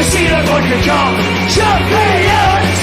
see the good become champions.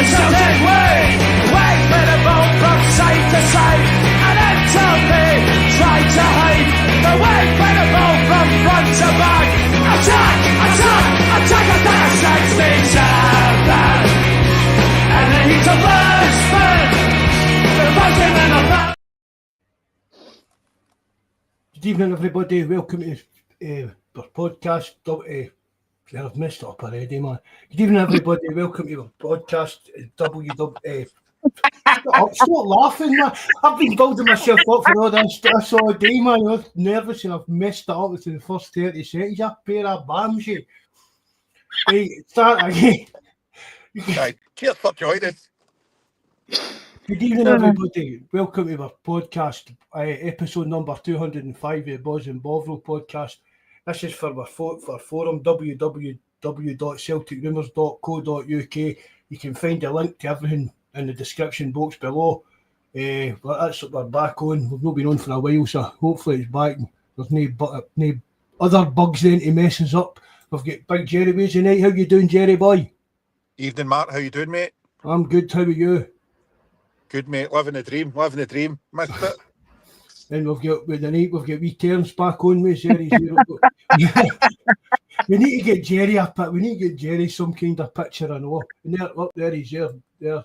Celtic way, wait for the ball from side to side, and until they try to hide, the wait for the ball from front to back. Attack, attack, attack, attack, 67, and then he's a burst man, the bottom and the back. Good evening, everybody. Welcome to our podcast. I've messed it up already, man. Good evening, everybody. Welcome to our podcast. Stop laughing, man. I've been building myself up for all this all day, man. I was nervous and I've messed it up within the first 30 seconds. You pair of bams, you. Hey, start again. Cheers for joining. Good evening, everybody. Welcome to our podcast, episode number 205 of the Bawz and Bovril podcast. This is for our forum, www.celticrumours.co.uk. You can find a link to everything in the description box below. We're back on. We've not been on for a while, so hopefully it's back. There's no other bugs in to mess us up. We've got Big Jerry with us tonight. How you doing, Jerry boy? Evening, Mark. How you doing, mate? I'm good. How are you? Good, mate. Living the dream. Missed it. Then we've got wee Terence back on with Jerry. We need to get Jerry some kind of picture, I know. And there he's there. The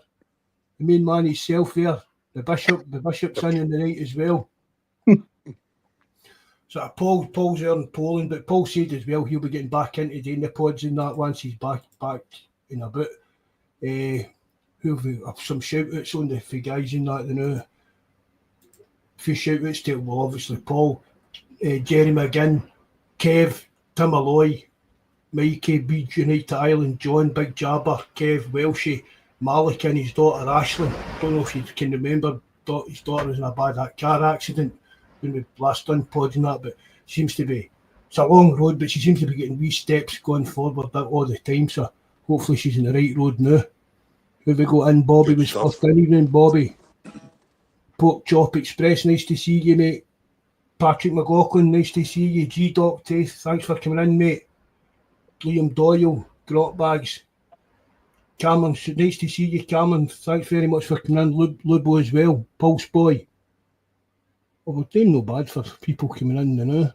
main man himself there. The bishop's in the night as well. So Paul's there in Poland, but Paul said as well he'll be getting back into doing the pods and that once he's back in a bit. Who have we have some shout outs on the guys in that now. A few shout outs to, well, obviously Paul, Jerry McGinn, Kev, Tim Alloy, Mikey, Beach United Ireland, John, Big Jabber, Kev, Welshie, Malik and his daughter Ashlyn. Don't know if you can remember, his daughter was in a bad car accident when we last done pods and that, but seems to be, it's a long road, but she seems to be getting wee steps going forward all the time, so hopefully she's in the right road now. Who we got in? Bobby was first in. Evening, Bobby. Pork Chop Express, nice to see you, mate. Patrick McLaughlin, nice to see you. G-Doc Taith, thanks for coming in, mate. Liam Doyle, Grot Bags. Cameron, nice to see you, Cameron. Thanks very much for coming in. Lubo as well. Pulse Boy. Well, we're doing no bad for people coming in now.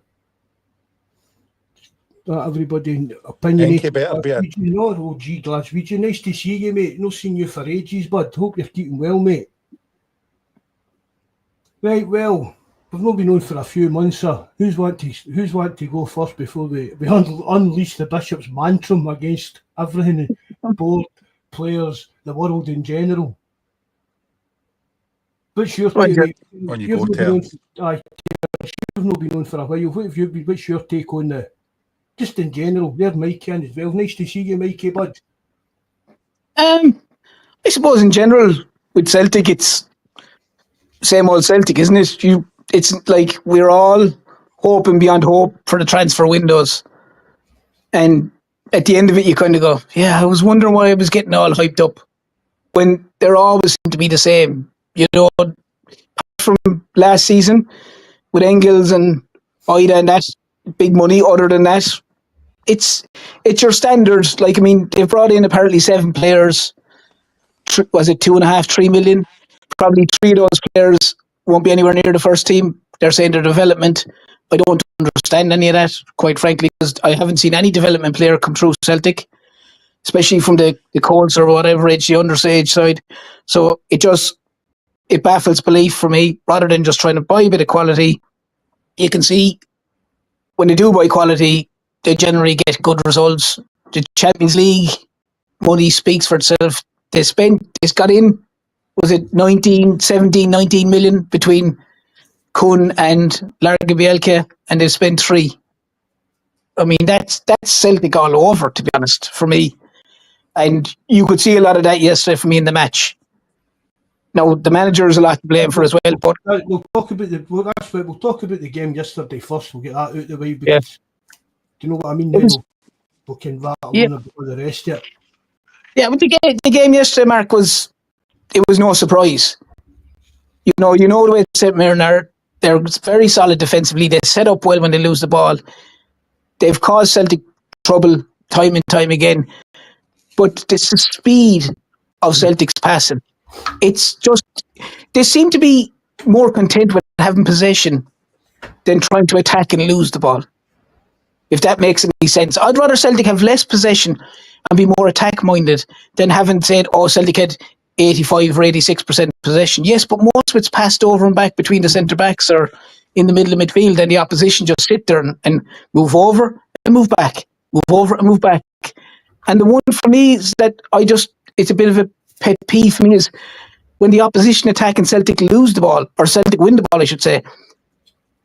Everybody opinionated. G Glaswegian, nice to see you, mate. No seen you for ages, bud. Hope you're keeping well, mate. Right, well, we've not been on for a few months, sir. Who's want to go first before we unleash the Bishop's mantrum against everything, board, players, the world in general? What's your take? You've not been on for a while. What's your take on the, just in general? There's Mikey in as well. Nice to see you, Mikey, bud. I suppose in general with Celtic, it's same old Celtic, isn't it? It's like we're all hoping beyond hope for the transfer windows, and at the end of it, you kind of go, "Yeah, I was wondering why I was getting all hyped up." When they're always seem to be the same, apart from last season with Engels and Ida and that big money. Other than that, it's your standard. Like, I mean, they've brought in apparently 7 players. Was it 2.5, 3 million? Probably 3 of those players won't be anywhere near the first team. They're saying their development. I don't understand any of that, quite frankly, because I haven't seen any development player come through Celtic, especially from the Colts or whatever age, the underage side. So it baffles belief for me. Rather than just trying to buy a bit of quality, you can see when they do buy quality, they generally get good results. The Champions League money speaks for itself. It's got in, was it 19 million between Kun and Larga Bielka, and they've spent 3. I mean, that's Celtic all over, to be honest, for me. And you could see a lot of that yesterday for me in the match. Now, the manager is a lot to blame for as well, but We'll talk about we'll talk about the game yesterday first. We'll get that out of the way because Yeah. do you know what I mean? It was- We can rattle Yeah. on about the rest of it. yeah, but the game yesterday, Mark, was no surprise. You know the way St. Mirren are. They're very solid defensively. They set up well when they lose the ball. They've caused Celtic trouble time and time again. But it's the speed of Celtic's passing. It's just, they seem to be more content with having possession than trying to attack and lose the ball. If that makes any sense. I'd rather Celtic have less possession and be more attack-minded than having said, oh, Celtic had 85 or 86% possession. Yes, but most of it's passed over and back between the centre-backs or in the middle of midfield, and the opposition just sit there and move over and move back, move over and move back. And the one for me is that it's a bit of a pet peeve for me is when the opposition attack and Celtic lose the ball, or Celtic win the ball, I should say,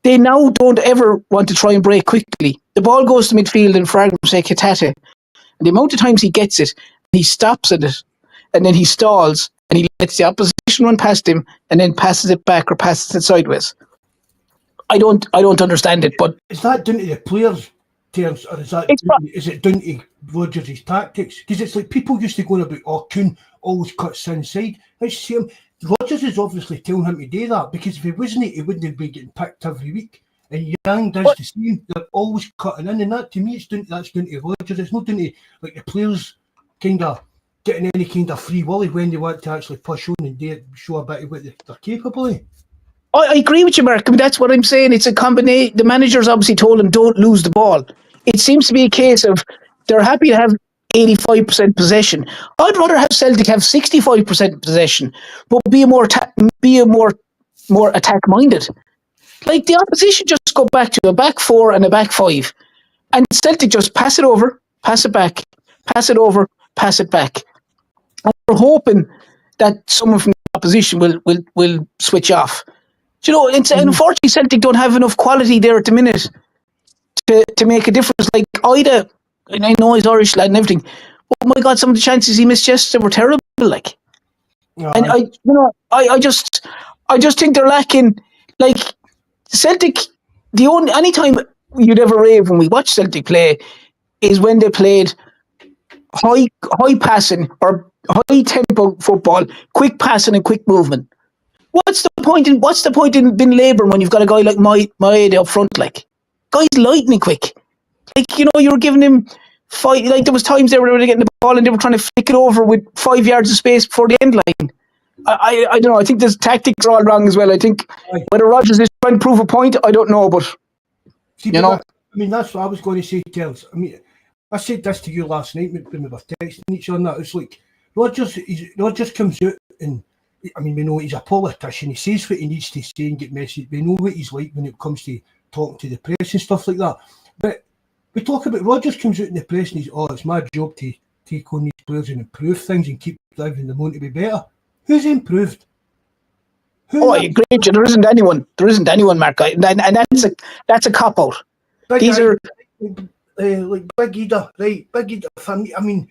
they now don't ever want to try and break quickly. The ball goes to midfield and for argument's sake, Hatate. And the amount of times he gets it, he stops at it, and then he stalls, and he lets the opposition run past him, and then passes it back or passes it sideways. I don't understand it, but Is that down to the players' terms, or is it down to Rodgers' tactics? Because it's like people used to go on about, oh, Kuhn always cuts inside. Let's see him. Rodgers is obviously telling him to do that because if he wasn't, he wouldn't be getting picked every week. And Young does the same. They're always cutting in, and that to me, that's down to Rodgers. It's not down to like the players kind of getting any kind of free willy when they want to actually push on and show a bit of what they're capable of. I agree with you, Mark. I mean, that's what I'm saying. It's a combination. The manager's obviously told him, don't lose the ball. It seems to be a case of they're happy to have 85% possession. I'd rather have Celtic have 65% possession, but be more attack-minded. Like the opposition just go back to a back four and a back five, and Celtic just pass it over, pass it back, pass it over, pass it back. And we're hoping that someone from the opposition will switch off. You know, unfortunately, Celtic don't have enough quality there at the minute to make a difference. Like Ida, and I know he's Irish lad and everything. Oh my God, some of the chances he missed yesterday were terrible. Like, and I just think they're lacking. Like Celtic, anytime you'd ever rave when we watch Celtic play is when they played high passing or high tempo football, quick passing and quick movement. What's the point in being labouring when you've got a guy like Maeda up front? Like, guy's lightning quick. Like, you know, you were giving him like there was times they were getting the ball and they were trying to flick it over with 5 yards of space before the end line. I don't know. I think the tactics are all wrong as well. I think whether Rodgers is trying to prove a point, I don't know, but I mean, that's what I was going to say, Terence. I mean, I said this to you last night when we were texting each other. That it's like Rodgers comes out and. I mean, we know he's a politician. He says what he needs to say and get message. We know what he's like when it comes to talking to the press and stuff like that. But we talk about Rodgers comes out in the press and he's, it's my job to take on these players and improve things and keep driving them on to be better. Who's improved? I agree. There isn't anyone. There isn't anyone, Mark. And that's a cop out. These are like Big Ida, right? Big Ida. I mean.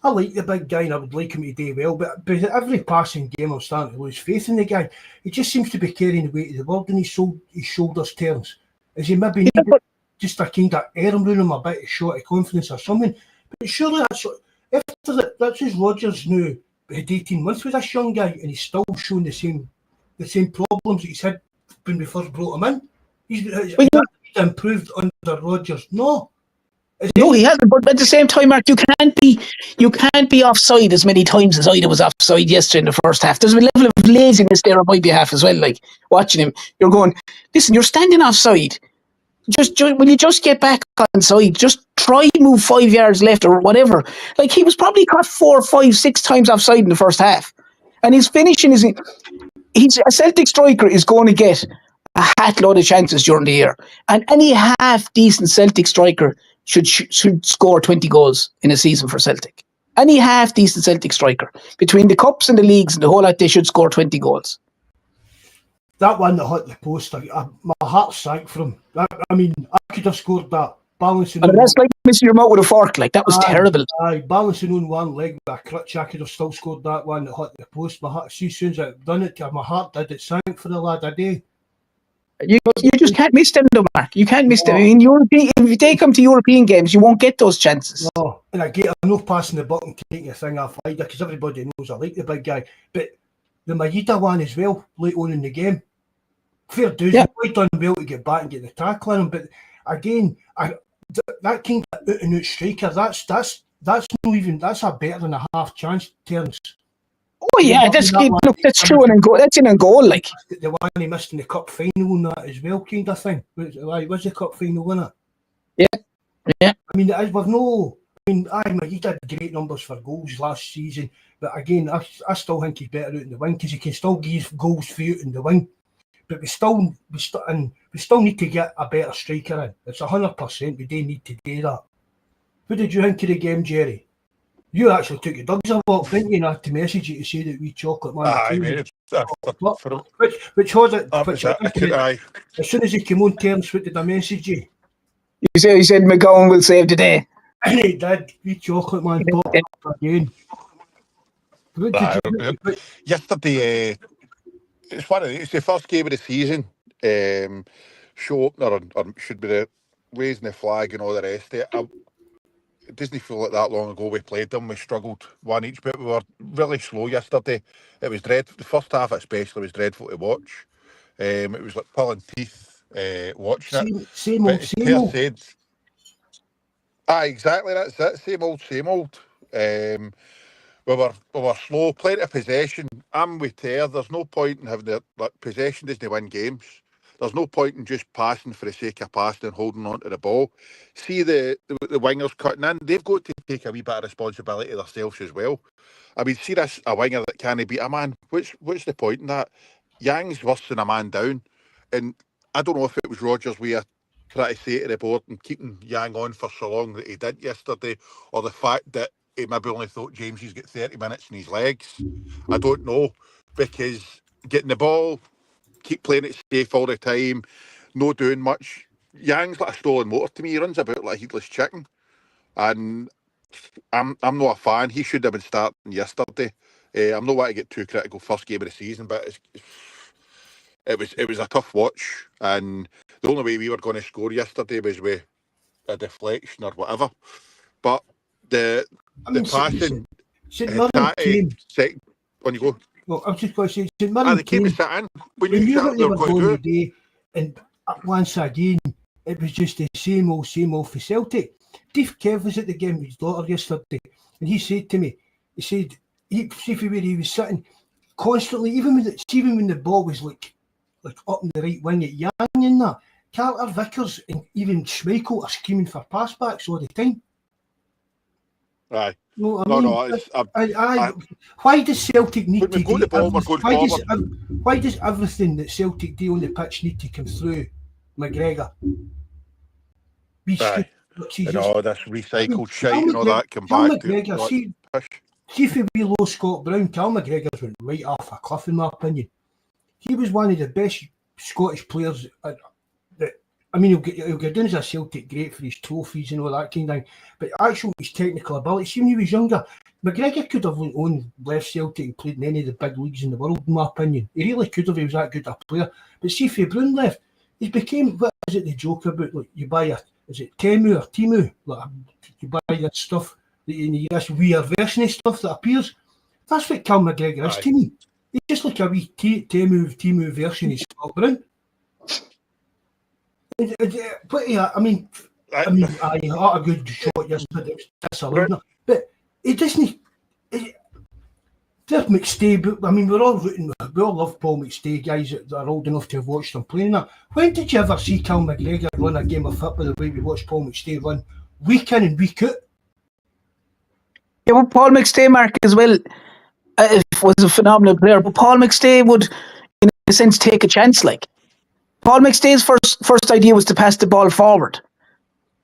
I like the big guy and I would like him to do well, but every passing game I'm starting to lose faith in the guy. He just seems to be carrying the weight of the world on his shoulders, Terence. Is he maybe needed just a kind of air around him, a bit of short of confidence or something? But surely that's his Rodgers now had 18 months with this young guy and he's still showing the same problems that he's had when we first brought him in. He's improved under Rodgers. No. No, he hasn't. But at the same time, Mark, you can't be offside as many times as Ida was offside yesterday in the first half. There's a level of laziness there on my behalf as well. Like watching him, you're going, listen, you're standing offside. Will you just get back on side? Just try move 5 yards left or whatever. Like he was probably caught 4, 5, 6 times offside in the first half, and his finishing he's a Celtic striker is going to get a hat load of chances during the year, and any half decent Celtic striker should score 20 goals in a season for Celtic. Any half-decent Celtic striker. Between the cups and the leagues and the whole lot, they should score 20 goals. That one that hit the post, my heart sank for him. I mean, I could have scored that, balancing And on that's like missing your mouth with a fork. Like, that was terrible. balancing on one leg with a crutch. I could have still scored that one that hit the post. My heart, see, as soon as I'd done it, my heart did it. Sank for the lad, I do. You just can't miss them, though, Mark. You can't miss them. I No. mean, if you take them to European games, you won't get those chances. No, and I'm not passing the buck and taking the thing off either because everybody knows I like the big guy. But the Maeda one as well, late on in the game. Fair dues, he done well to get back and get the tackle on him. But again, that kind of out and out striker, that's not even, that's a better than a half chance terms. Oh yeah, that's true and goal. That's in a goal, like the one he missed in the cup final and that as well, kind of thing. Was the cup final winner? Yeah. I mean, he did great numbers for goals last season, but again, I still think he's better out in the wing because he can still give goals for you in the wing. But we still need to get a better striker in. It's 100%. We do need to do that. What did you think of the game, Jerry? You actually took your dogs a walk, didn't you? And I had to message you to say that we chocolate man. Aye, mate. Which was it? Aye. As soon as he came on terms, what did I message you? he said McGowan will save the day. And he did. We chocolate man popped up again. Yesterday, it's the first game of the season. Show opener, or should be the raising the flag and all the rest of it. It doesn't feel like that long ago we played them. We struggled one each, but we were really slow yesterday. It was dreadful. The first half especially was dreadful to watch. It was like pulling teeth watching it. Same old. Said, exactly, that's it. Same old. We were slow, plenty of possession. I'm with Ter. There's no point in having possession doesn't win games. There's no point in just passing for the sake of passing and holding on to the ball. See the wingers cutting in. They've got to take a wee bit of responsibility themselves as well. I mean, see this a winger that can't beat a man. What's the point in that? Yang's worse than a man down. And I don't know if it was Rodgers' way of trying to say to the board and keeping Yang on for so long that he did yesterday, or the fact that he maybe only thought Jamesy's got 30 minutes in his legs. I don't know, because getting the ball, keep playing it safe all the time, no doing much. Yang's like a stolen motor to me. He runs about like a headless chicken, and I'm not a fan. He should have been starting yesterday. I'm not want to get too critical first game of the season, but it was a tough watch, and the only way we were going to score yesterday was with a deflection or whatever. But the passing, second, when you go. Well, I was just going to say, St Mirren they came to sit in. We knew what they were going to do, and once again, it was just the same old for Celtic. Dave Kev was at the game with his daughter yesterday, and he said to me, see where he was sitting constantly, even when the ball was like up in the right wing at Yang and that, Carter, Vickers, and even Schmeichel are screaming for passbacks all the time. Aye. No, why does Celtic need to do why does everything that Celtic do on the pitch need to come through McGregor? And all this recycled shite and all that come back McGregor, to see if we low Scott Brown, Cal McGregor's went right off a cliff in my opinion. He was one of the best Scottish players I mean, he'll get done as a Celtic great for his trophies and all that kind of thing, but actually his technical ability, see when he was younger, McGregor could have went on, left Celtic and played in any of the big leagues in the world, in my opinion. He really could have, he was that good a player. But see if Brown left, he became, what is it they joke about, like you buy is it Timu, like you buy that stuff, this weird version of stuff that appears. That's what Cal McGregor is to me. He's just like a wee Timu version of Scott Brown. But yeah, I mean, he had a good shot yesterday. But he doesn't. There's McStay. I mean, we all love Paul McStay, guys that are old enough to have watched him playing that. When did you ever see Cal McGregor run a game of football the way we watched Paul McStay run week in and week out? Yeah, well, Paul McStay, Mark, as well, was a phenomenal player. But Paul McStay would, in a sense, take a chance, like. Paul McStay's first idea was to pass the ball forward.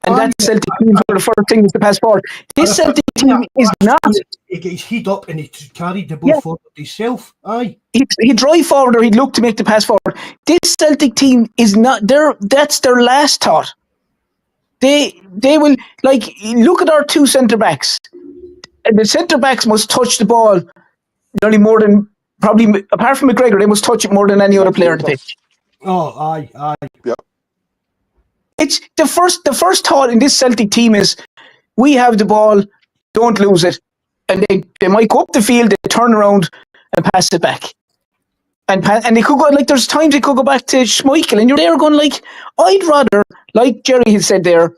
And that Celtic team, the first thing was to pass forward. This Celtic team is not. He got his head up and he carried the ball forward himself. Aye. He'd drive forward or he'd look to make the pass forward. This Celtic team is not. That's their last thought. They will, like, look at our two centre backs. And the centre backs must touch the ball nearly more than, probably apart from McGregor, they must touch it more than any other player on the pitch. Oh, aye. Yep. It's the first thought in this Celtic team is, we have the ball, don't lose it. And they might go up the field, they turn around and pass it back. And they could go, like, there's times they could go back to Schmeichel, and you're there going, like, I'd rather, like Jerry had said there,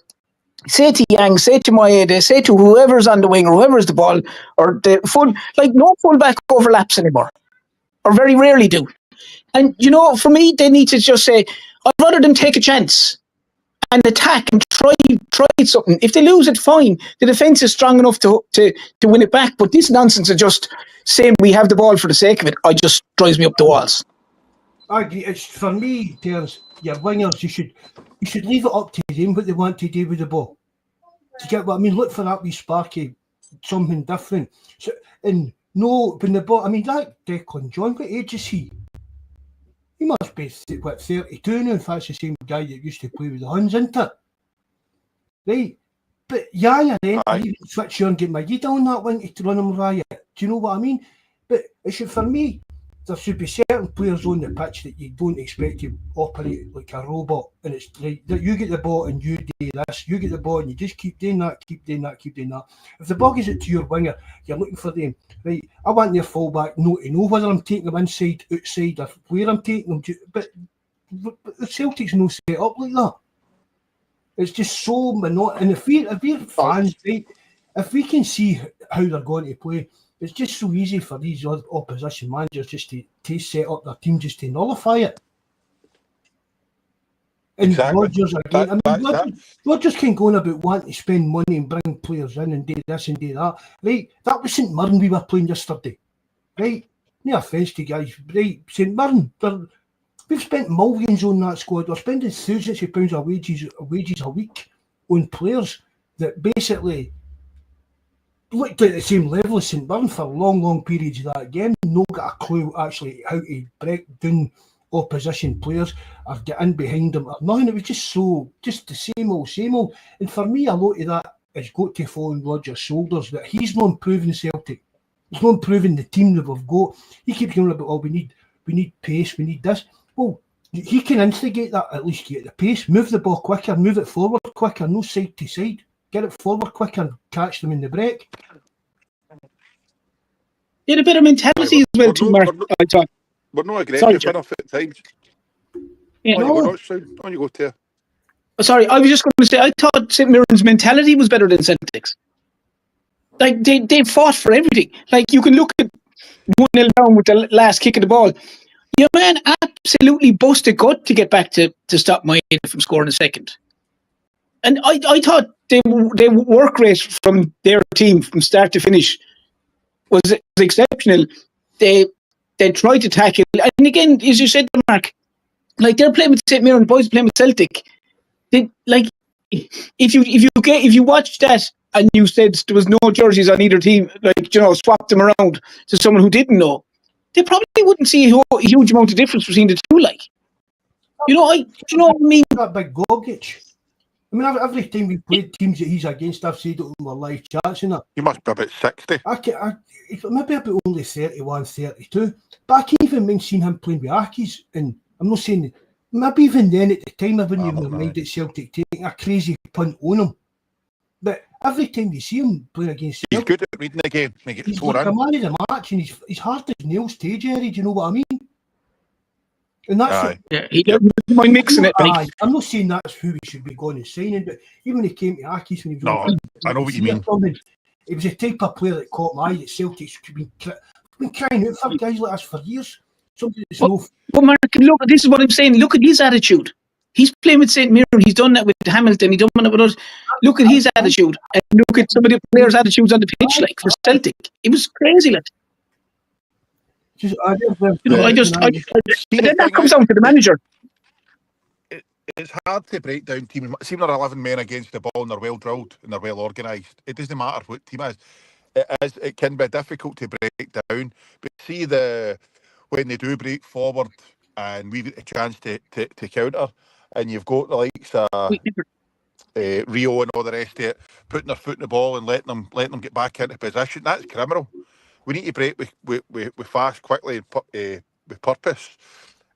say to Yang, say to Maeda, say to whoever's on the wing or whoever's the ball, or the full, like, no fullback overlaps anymore, or very rarely do. And, you know, for me, they need to just say, I'd rather them take a chance and attack and try something. If they lose it, fine. The defence is strong enough to win it back. But this nonsense of just saying we have the ball for the sake of it, just drives me up the walls. I agree. It's, for me, Terence, your wingers, you should leave it up to them what they want to do with the ball. Do you get what I mean? Look for that wee sparky, something different. So, and no, when the ball, I mean, that Declan John, what age is he? He must be, 32 now, if that's the same guy that used to play with the Huns, isn't it? Right. But Yang then, I even switch on and get my head on that one to run him riot. Do you know what I mean? But it should, for me, there should be certain players on the pitch that you don't expect to operate like a robot. And it's like, you get the ball and you do this, you get the ball and you just keep doing that. If the ball gives it to your winger, you're looking for them. Right, I want their fullback not to know whether I'm taking them inside, outside, or where I'm taking them. But the Celtic's no set up like that. It's just so monotonous. And if we're fans, right, if we can see how they're going to play, it's just so easy for these opposition managers just to set up their team just to nullify it. And Exactly. Rodgers again. Rodgers can go on about wanting to spend money and bring players in and do this and do that. Right? That was St Mirren we were playing yesterday. Right? No offence to guys. Right? St Mirren, we've spent millions on that squad. We're spending thousands of pounds of wages a week on players that basically looked at the same level as St Mirren for long periods of that game. No got a clue actually how to break down opposition players or get in behind them or nothing. It was just the same old. And for me, a lot of that has got to fall on Rodgers' shoulders, that he's not improving Celtic. He's not improving the team that we've got. He keeps going about, we need pace, we need this. Well, he can instigate that, at least get the pace, move the ball quicker, move it forward quicker, no side to side. Get it forward quicker and catch them in the break. He had a bit of mentality as well too, Mark. I thought. We're not aggressive enough at times. Yeah. On you go, Ter. Sorry, I was just going to say, I thought St Mirren's mentality was better than Celtic's. Like, they fought for everything. Like, you can look at 1-0 down with the last kick of the ball. Your man absolutely busted gut to get back to stop Maeda from scoring a second. And I thought their work rate from their team from start to finish was exceptional. They tried to tackle, and again, as you said, Mark, like, they're playing with St Mirren, boys playing with Celtic. They, like, if you watched that and you said there was no jerseys on either team, like, you know, swap them around to someone who didn't know, they probably wouldn't see a huge amount of difference between the two. Like, you know what I mean? That big Gogic. I mean, every time we played teams that he's against, I've said it on my live chats and that. You must be about 60. Maybe about only 31, 32. But I can't even mind seeing him playing with Ackies. And I'm not saying, maybe even then at the time I wouldn't even mind at Celtic taking a crazy punt on him. But every time you see him playing against Celtic, he's good at reading the game. He's like a man of the match, and he's hard as nails too, Jerry. Do you know what I mean? And that's he doesn't mind mixing it. Like. I'm not saying that's who we should be going and signing, but even when he came to Ackies, when he was I know what you mean. He was the type of player that caught my eye that Celtic's been crying out for guys like us for years. But Mark, look, this is what I'm saying. Look at his attitude. He's playing with St Mirren. He's done that with Hamilton. He's done that with us. Look at his attitude, and look at some of the players' attitudes on the pitch. Like, for Celtic, it was crazy. Like, that comes down to the manager. It's hard to break down teams. See, when they're 11 men against the ball and they're well drilled and they're well organised. It doesn't matter what team it is. It can be difficult to break down. But see, when they do break forward and we've got a chance to counter, and you've got the likes of Rio and all the rest of it, putting their foot in the ball and letting them get back into position. That's criminal. We need to break with fast, quickly, and with purpose.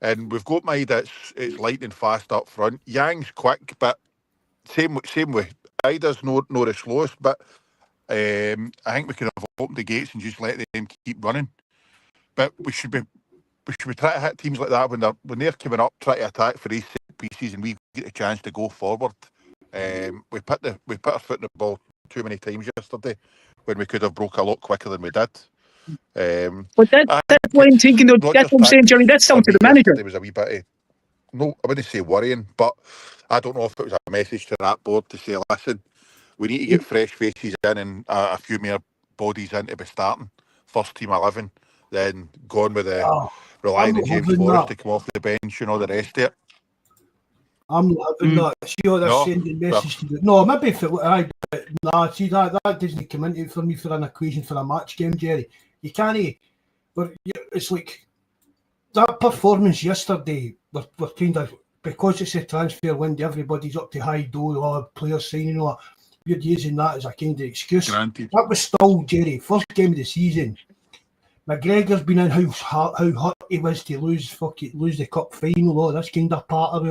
And we've got Maida, it's lightning fast up front. Yang's quick, but same with Ida's no the slowest. But I think we could have opened the gates and just let them keep running. But we should be trying to hit teams like that when they're coming up, try to attack for these set pieces, and we get a chance to go forward. We put our foot in the ball too many times yesterday when we could have broke a lot quicker than we did. But that's why I'm thinking, though, that's what I'm saying, Jerry, that's down to the manager. There was a wee bit no, I wouldn't say worrying, but I don't know if it was a message to that board to say, listen, we need to get fresh faces in and a few more bodies in to be starting first team 11, then going with the relying on James Forrest to come off the bench and all the rest of it. I'm not having that. See what they're sending message to do. No, maybe if see that doesn't come into it for me for an equation for a match game, Jerry. You can't. But it's like that performance yesterday. We're kind of, because it's a transfer window, everybody's up to high door, all players signing, all that. You're using that as a kind of excuse. Granted. That was still, Jerry, first game of the season. McGregor's been in how hot he was to lose the cup final. Oh, that's kind of part of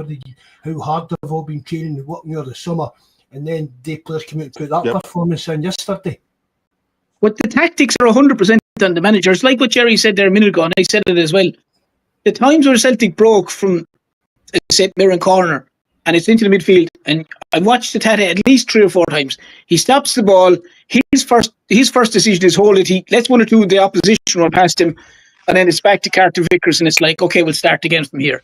how hard they've all been training and working over the summer. And then the players came out and put that performance in yesterday. But the tactics are 100% on the managers. Like what Jerry said there a minute ago, and I said it as well. The times where Celtic broke from, say, Mirren corner, and it's into the midfield, and I watched the Tata at least 3 or 4 times. He stops the ball. His first decision is hold it. He lets one or two of the opposition run past him, and then it's back to Carter Vickers, and it's like, okay, we'll start again from here.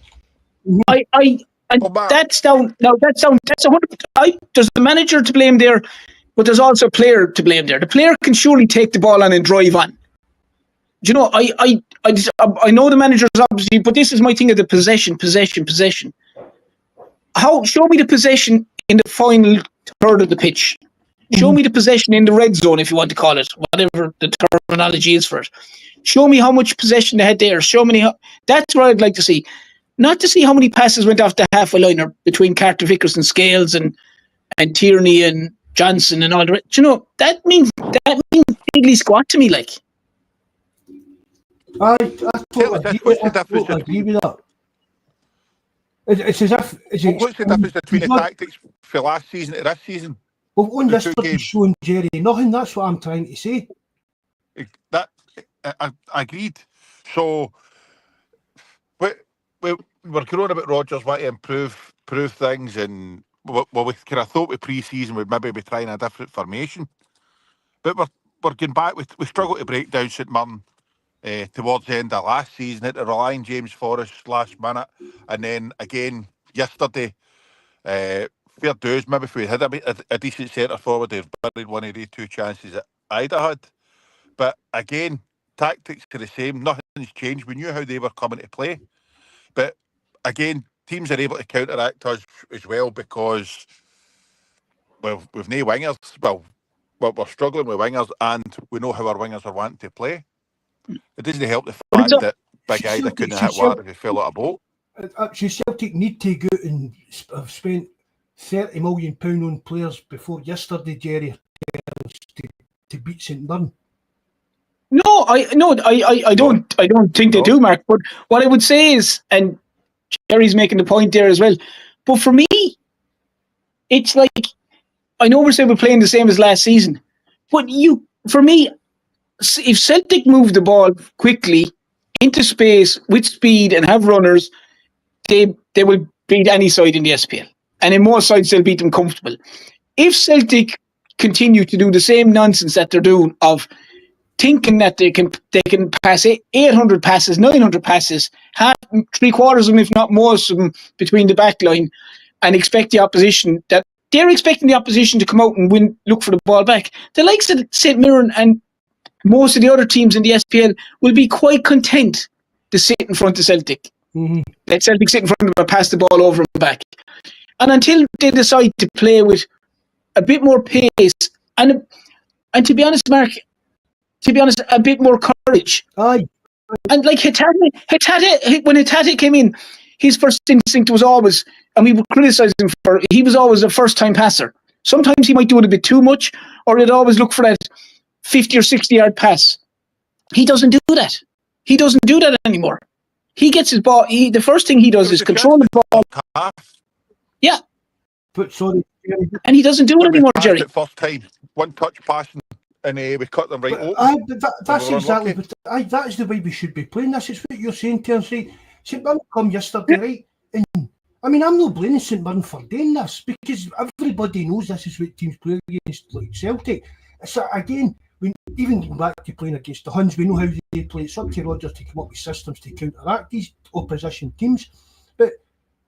That's down. Now that's 100%. There's the manager to blame there, but there's also a player to blame there. The player can surely take the ball on and drive on. Do you know? I know the manager's obviously, but this is my thing of the possession. Show me the possession in the final third of the pitch. Show me the possession in the red zone, if you want to call it, whatever the terminology is for it. Show me how much possession they had there. That's what I'd like to see. Not to see how many passes went off the halfway line or between Carter Vickers and Scales and Tierney and Johnson and all the rest. Do you know, that means diddly squat to me, like. I totally agree with that. It's as if... What's the difference between the tactics for last season to this season? Well, on this shown, Jerry, nothing. That's what I'm trying to say. I agreed. So, we're going on about Rodgers wanting to improve things, and we kind of thought with pre-season we'd maybe be trying a different formation. But we're going back. We struggled to break down St Mirren towards the end of last season, had to rely on James Forrest last minute, and then again yesterday, fair dues, maybe if we had a decent centre forward, they've buried one of the 2 chances that Ida had. But again, tactics are the same, nothing's changed. We knew how they were coming to play. But again, teams are able to counteract us as well because we've no wingers. Well, we're struggling with wingers, and we know how our wingers are wanting to play. It doesn't help the fact that Big Ida couldn't hit water if he fell out of a boat. Actually, Celtic need to go and have spent £30 million on players before yesterday, Jerry, to beat St Mirren. No, I don't think they do, Mark. But what I would say is, and Jerry's making the point there as well. But for me, it's like, I know we're saying we're playing the same as last season, but for me, if Celtic move the ball quickly into space with speed and have runners, they will beat any side in the SPL. And in most sides, they'll beat them comfortable. If Celtic continue to do the same nonsense that they're doing of thinking that they can pass 800 passes, 900 passes, half, 3/4 of them, if not most of them, between the back line, and expect the opposition that they're expecting the opposition to come out and look for the ball back. The likes of St Mirren and most of the other teams in the SPL will be quite content to sit in front of Celtic. Mm-hmm. Let Celtic sit in front of them and pass the ball over and back. And until they decide to play with a bit more pace and to be honest, Mark, a bit more courage. Aye. And like Hatate, when Hatate came in, his first instinct was always, and we would criticise him for, he was always a first-time passer. Sometimes he might do it a bit too much, or he'd always look for that 50 or 60-yard pass. He doesn't do that. He doesn't do that anymore. He gets his ball. The first thing he does is control the ball. Yeah. But sorry, and he doesn't do it anymore, Jerry. First time, one touch passing, and we cut them right open. That's exactly. That is the way we should be playing. This is what you're saying, Terence. Right? St Mirren come yesterday, right? And I mean, I'm not blaming St Mirren for doing this because everybody knows this is what teams play against, like Celtic. So again, even going back to playing against the Huns, we know how they play. It's up to Rodgers to come up with systems to counteract these opposition teams. But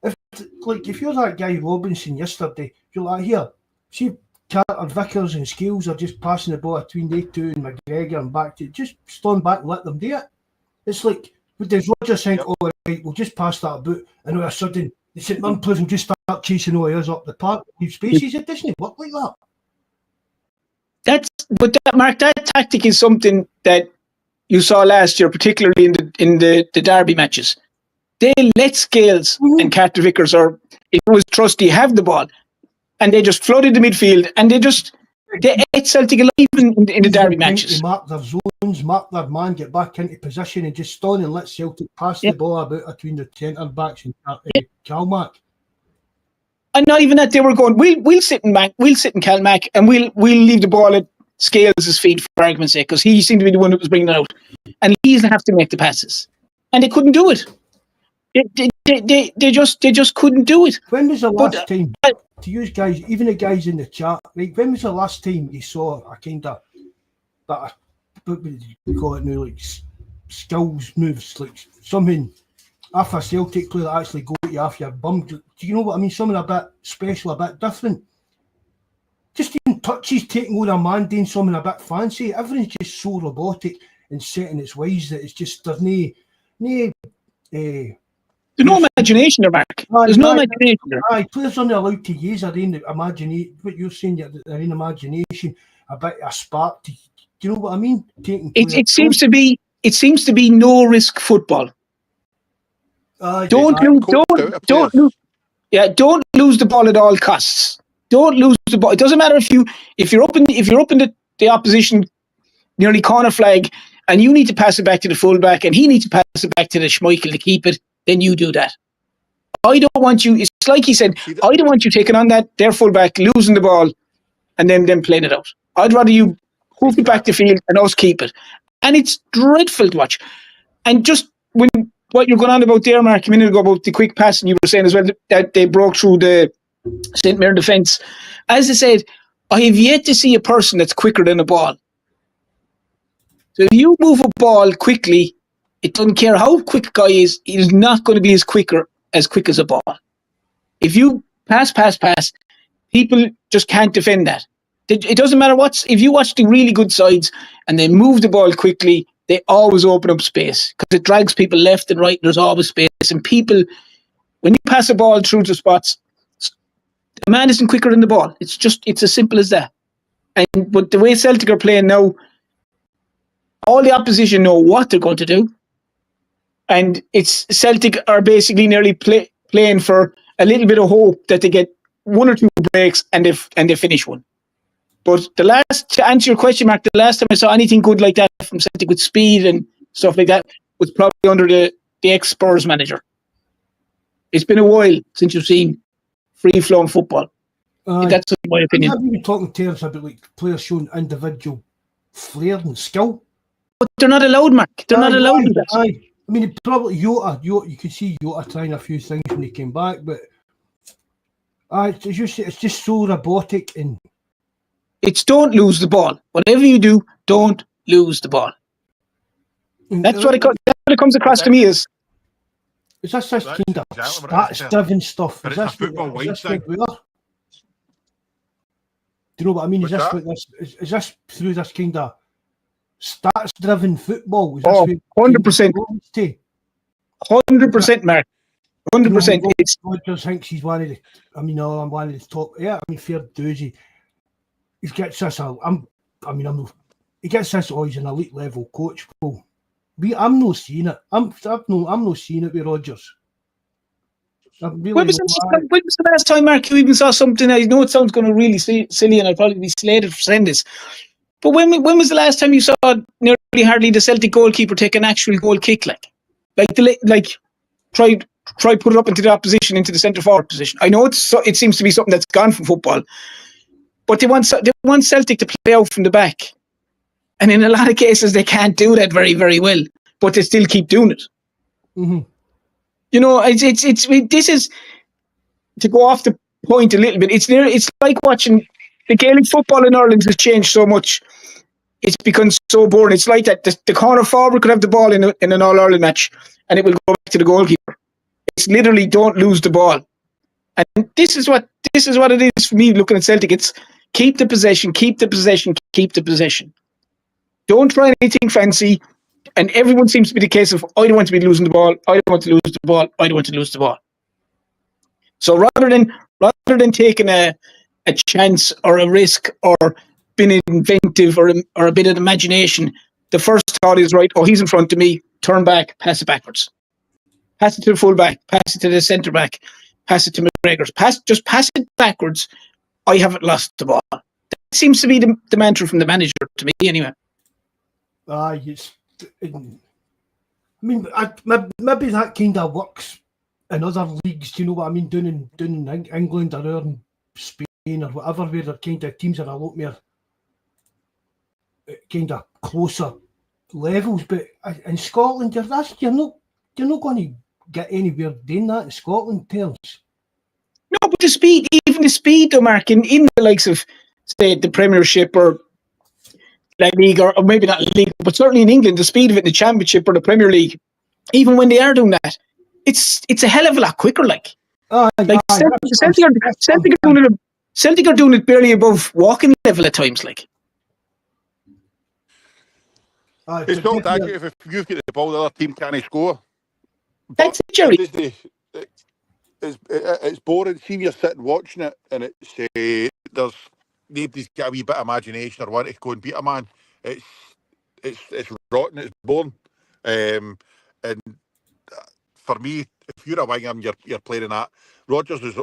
if you're that guy Robinson yesterday, you're like, here, see Carter, Vickers and Scales are just passing the ball between they two and McGregor and back to just stand back and let them do it. It's like, does Rodgers think, all right, we'll just pass that about, and all of a sudden the St Mirren players will just start chasing all ours up the park, leave spaces? It doesn't work like that. Mark, that tactic is something that you saw last year, particularly in the derby matches. They let Scales and Carter Vickers, or if it was Trusty, have the ball, and they just flooded the midfield, and they ate Celtic alive in the derby matches. They mark their zones, mark their man, get back into position, and just stand and let Celtic pass the ball about between the centre backs and Calmac. And not even that, they were going, we'll sit in Calmac, and we'll leave the ball at Scales' feet for argument's sake, because he seemed to be the one that was bringing it out, and he's have to make the passes, and they couldn't do it. They just couldn't do it. When was the last time, to use guys, even the guys in the chat, right? When was the last time you saw a kind of that, what would you call it now, like skills moves, like something off a Celtic player that actually go at you off your bum? Do you know what I mean? Something a bit special, a bit different. Just even touches, taking on a man, doing something a bit fancy. Everything's just so robotic and set in its ways that it's just there's there's no imagination there, Mark. There's no imagination there. Players aren't allowed to use their own imagination. What you're saying, their own imagination, a bit of a spark. Do you know what I mean? It seems to be no risk football. Don't lose the ball at all costs. Don't lose the ball. It doesn't matter if you're up in the opposition nearly corner flag, and you need to pass it back to the fullback, and he needs to pass it back to the Schmeichel to keep it. Then you do that. I don't want you. It's like he said. I don't want you taking on their fullback, losing the ball, and then playing it out. I'd rather you hoof it back the field and us keep it. And it's dreadful to watch. And just when what you're going on about there, Mark, a minute ago about the quick pass, and you were saying as well that they broke through the St Mirren defence. As I said, I have yet to see a person that's quicker than a ball. So if you move a ball quickly, it doesn't care how quick a guy is, he's not going to be as quick as a ball. If you pass, people just can't defend that. It doesn't matter if you watch the really good sides and they move the ball quickly, they always open up space because it drags people left and right. There's always space. And people, when you pass a ball through the spots, the man isn't quicker than the ball. It's as simple as that. But the way Celtic are playing now, all the opposition know what they're going to do. And it's Celtic are basically nearly playing for a little bit of hope that they get one or two breaks and they finish one. But to answer your question, Mark, the last time I saw anything good like that from Celtic with speed and stuff like that was probably under the ex-Spurs manager. It's been a while since you've seen free-flowing football. That's my opinion. Have you been talking to us about like players showing individual flair and skill? But they're not allowed, Mark. They're not allowed. I mean, probably Jota, you could see Jota trying a few things when he came back, but it's just so robotic. And it's don't lose the ball. Whatever you do, don't lose the ball. That's what it comes across to me as. Is this kind of stats-driven stuff? Is this what we are? Do you know what I mean? Is this through this kind of stats-driven football? 100%. 100%, Mark. 100%. Rodgers thinks he's one of the. I'm one of the top. Yeah, I mean, fair dues. He gets this. He gets this. Oh, he's an elite level coach. Well, I'm not seeing it. I'm not seeing it with Rodgers. really when was the last time, Mark, you even saw something? I know it sounds going to really silly, and I'll probably be slated for saying this. But when was the last time you saw nearly hardly the Celtic goalkeeper take an actual goal kick, try put it up into the opposition into the centre forward position? I know it seems to be something that's gone from football, but they want Celtic to play out from the back, and in a lot of cases they can't do that very, very well, but they still keep doing it. Mm-hmm. You know, this is to go off the point a little bit. It's like watching the Gaelic football in Ireland has changed so much. It's become so boring. It's like that. The corner forward could have the ball in an All-Ireland match, and it will go back to the goalkeeper. It's literally don't lose the ball. And this is what it is for me looking at Celtic. It's keep the possession, keep the possession, keep the possession. Don't try anything fancy. And everyone seems to be the case of, I don't want to be losing the ball. I don't want to lose the ball. I don't want to lose the ball. So rather than taking a chance or a risk or being inventive or a bit of imagination, the first thought is, right, oh, he's in front of me, turn back, pass it backwards. Pass it to the full back, pass it to the centre back, pass it to McGregor. Just pass it backwards. I haven't lost the ball. That seems to be the mantra from the manager, to me anyway. Maybe that kind of works in other leagues. Do you know what I mean? Down in England or in Spain or whatever, where their kind of teams are a lot more kind of closer levels. But in Scotland, you're not going to get anywhere doing that in Scotland terms. No, but even the speed, though, Mark, in the likes of, say, the Premiership or La League, or maybe not League, but certainly in England, the speed of it in the Championship or the Premier League, even when they are doing that, it's a hell of a lot quicker. Celtic are doing it barely above walking level at times. It's not that if you've got the ball, the other team can't score. That's it, Jerry. It's boring seeing you sitting watching it, and it's there's nobody's got a wee bit of imagination or want to go and beat a man. It's rotten. It's boring. And for me, if you're a winger and you're playing in that, Rodgers is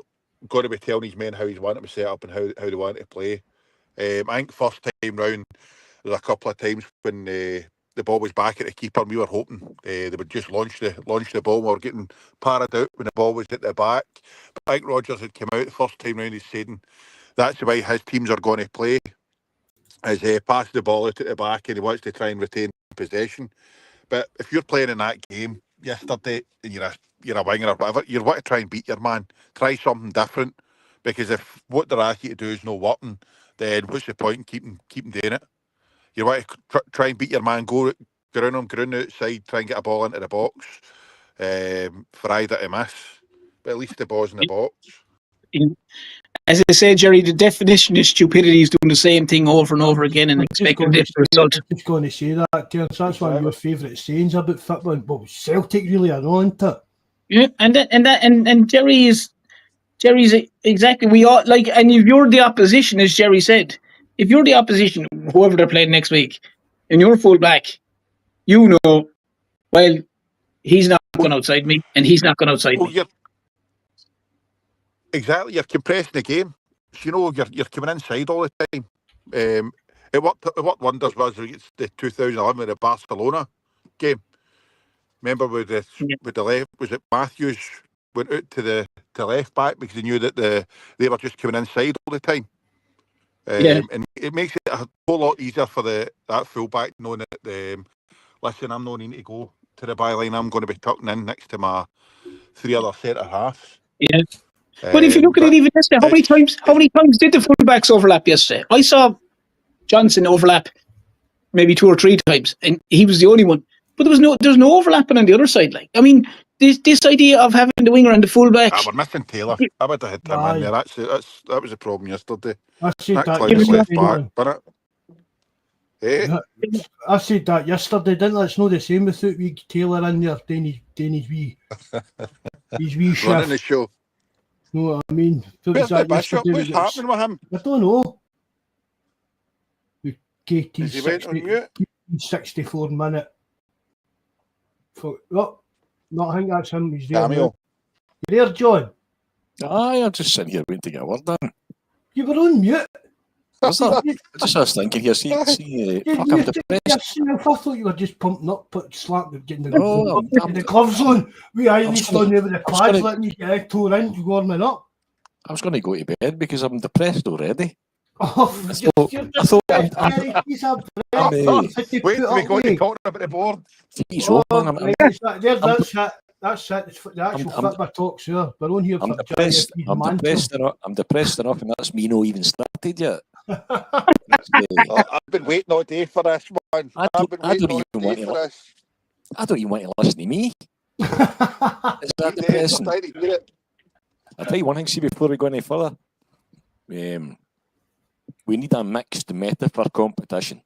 got to be telling his men how he's wanting to set up and how they want to play. I think first time round, there's a couple of times when the ball was back at the keeper, and we were hoping they would just launch the ball. We were getting parried out when the ball was at the back. But I think Rodgers had come out the first time round. He's saying that's the way his teams are going to play, is pass the ball out at the back, and he wants to try and retain possession. But if you're playing in that game yesterday and you're a winger or whatever, you want to try and beat your man. Try something different, because if what they're asking you to do is not working, then what's the point in keeping doing it? You want to try and beat your man, go around the outside, try and get a ball into the box for either to miss. But at least the ball's in the box. As I say, Jerry, the definition of stupidity is doing the same thing over and over again and expecting a different result. I'm just going to say that, Terence. That's one of your favourite sayings about football. Well, Celtic really are on to it. Yeah, and Jerry's exactly. We all and if you're the opposition, as Jerry said, if you're the opposition, whoever they're playing next week, and you're full back, you know, well, he's not going outside me, and he's not going outside me. Exactly, you're compressing the game. You know, you're coming inside all the time. It worked wonders was the 2011 with the Barcelona game. Remember with the left, was it Matthews went out to the left back because he knew that they were just coming inside all the time. And it makes it a whole lot easier for that full back knowing that listen, I'm not needing to go to the byline. I'm going to be tucking in next to my three other centre halves. Yeah. But if you look at it even yesterday, how many times did the fullbacks overlap yesterday? I saw Johnson overlap maybe 2 or 3 times, and he was the only one. But there's no overlapping on the other side. This idea of having the winger and the fullback. We're missing Taylor. I would have hit him in there. That was a problem yesterday. I said that left back, but I said that yesterday, didn't I? It's not the same without wee Taylor in there doing his wee shift. Running the show. You know what I mean? What's happening with him? I don't know. Is he went on mute? 64 minute. No, I think that's him. He's there. Cameo. You there, John? Aye, I'm just sitting here waiting to get a word done. You were on mute. Was that? I was thinking here, fuck, I'm depressed. Yourself. I thought you were just pumping up, getting the, Oh, getting the gloves on. We Irish gonna- on there with the I was pads, gonna- letting you get tore in, warming up. I was going to go to bed because I'm depressed already. Oh, I thought he's a Wait till we go to talking about the board. Jeez, Oh, man, right, that's it. That's it. It's the actual football talk, sir. We're on here I'm for depressed. January, I'm man, depressed enough. I'm depressed enough, and that's me not even started yet. I've been waiting all day for this, man. I I've been don't waiting all even want day to for this. I don't even want to listen to me. Is that Days, I'm depressing? trying to hear it. I'll tell you one thing, see, before we go any further. We need a mixed metaphor competition.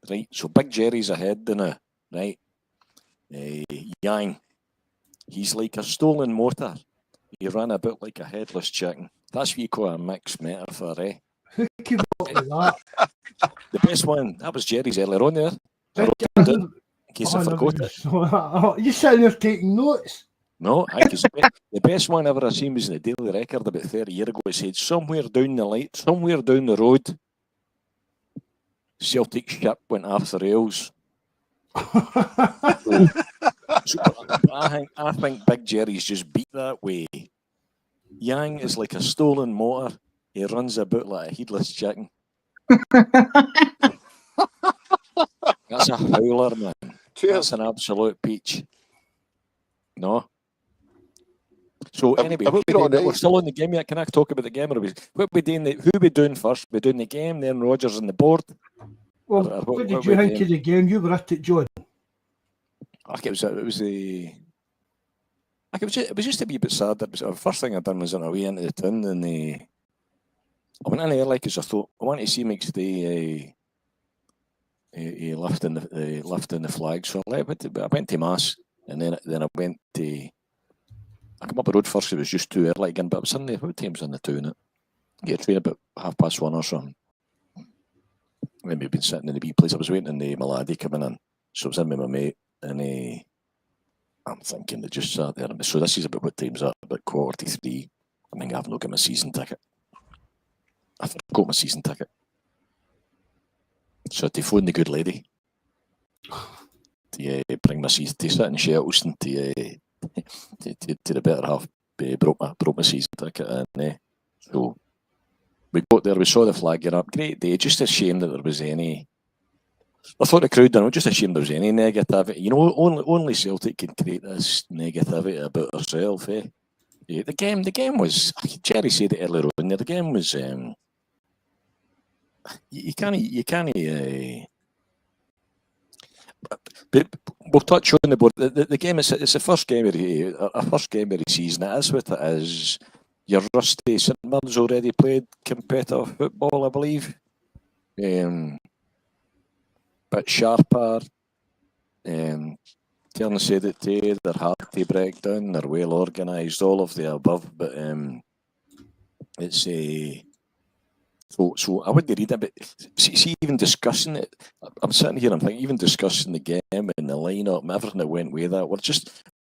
Right? So Big Jerry's ahead now, right? Yang, he's like a stolen motor. He ran about like a headless chicken. That's what you call a mixed metaphor, eh? Who came up with that? The best one, that was Jerry's earlier on there. I wrote it down in case I forgot it. You sitting there taking notes? No, because the best one ever I seen was in the Daily Record about 30 years ago. It said somewhere down the road, Celtic ship went off the rails. So, I think Big Jerry's just beat that way. Yang is like a stolen motor. He runs about like a headless chicken. That's a howler, man. Cheers. That's an absolute peach. No. So anyway, we're still on the game yet. Can I talk about the game? Or what we doing? Who we doing first? We doing the game, then Rodgers on the board. Well, what did you think of the game? You were at it, John. It was just a wee bit sad. The first thing I done was on a way into the town, and I went in early because I thought I wanted to see Mick stay lifting the flag. So I went to mass, and then I went to. I came up the road first. It was just too early again, but I was in there. What time's in the town? I get a train about 1:30 or something. When we've been sitting in the wee place, I was waiting on my laddie coming in. So I was in with my mate, and I'm thinking they just sat there. So this is about what time's that? About 2:45. I mean, I've not got my season ticket. I forgot my season ticket. So to phone the good lady to bring my season to sit in Shelton to the better half broke my season ticket, and so we got there. We saw the flag get up. Great day. Just a shame that there was any. I thought the crowd done. Just a shame there was any negativity. You know, only Celtic can create this negativity about ourselves. Eh? Yeah, the game was. Jerry said it earlier on. The game was. You can't. But we'll touch on the board. The game it's the first game of the season. It is what it is. You're rusty. St Mirren's already played competitive football, I believe. But sharper. Tiernan said it too. They're hard to break down. They're well organised. All of the above. But it's a. So I wouldn't read it, but see, even discussing it, I'm sitting here, I'm thinking, even discussing the game and the lineup and everything that went with that,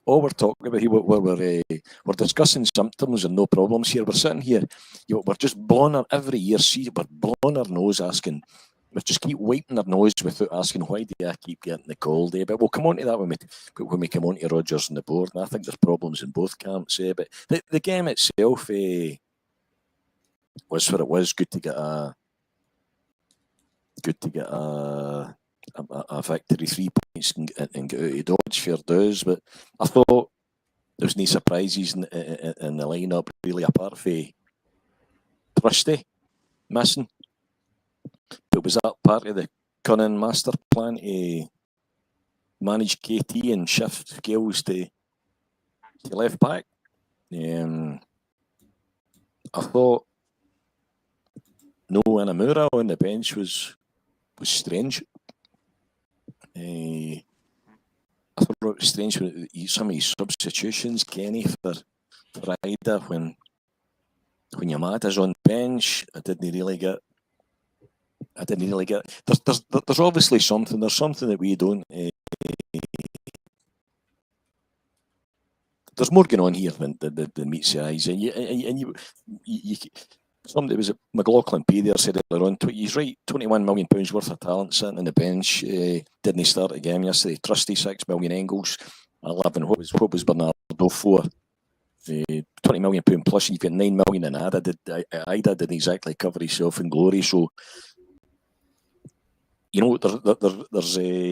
all we're talking about here, we're discussing symptoms and no problems here. We're sitting here, we're just blowing every year, we're blowing our nose asking, we just keep wiping our nose without asking, why do I keep getting the cold? But we'll come on to that when we come on to Rodgers on the board, and I think there's problems in both camps. But the game itself, was what it was. Good to get a victory, 3 points and get out of Dodge, fair dues. But I thought there was no surprises in the lineup really, apart from Trusty missing. But was that part of the cunning master plan to manage KT and shift skills to left back? I thought. No Anamura on the bench was strange. I thought it was strange with some of his substitutions, Kenny for Ida when Yamada's on bench. I didn't really get. There's obviously something. There's something that we don't. there's more going on here than meets the eyes. And you somebody was at McLaughlin P there said earlier on, he's right, £21 million worth of talent sitting on the bench. Didn't start a game yesterday. Trusty £6 million Engels, 11. What was Bernardo for? £20 million plus, and you've got £9 million in Ida didn't exactly cover himself in glory. So, you know, there's a.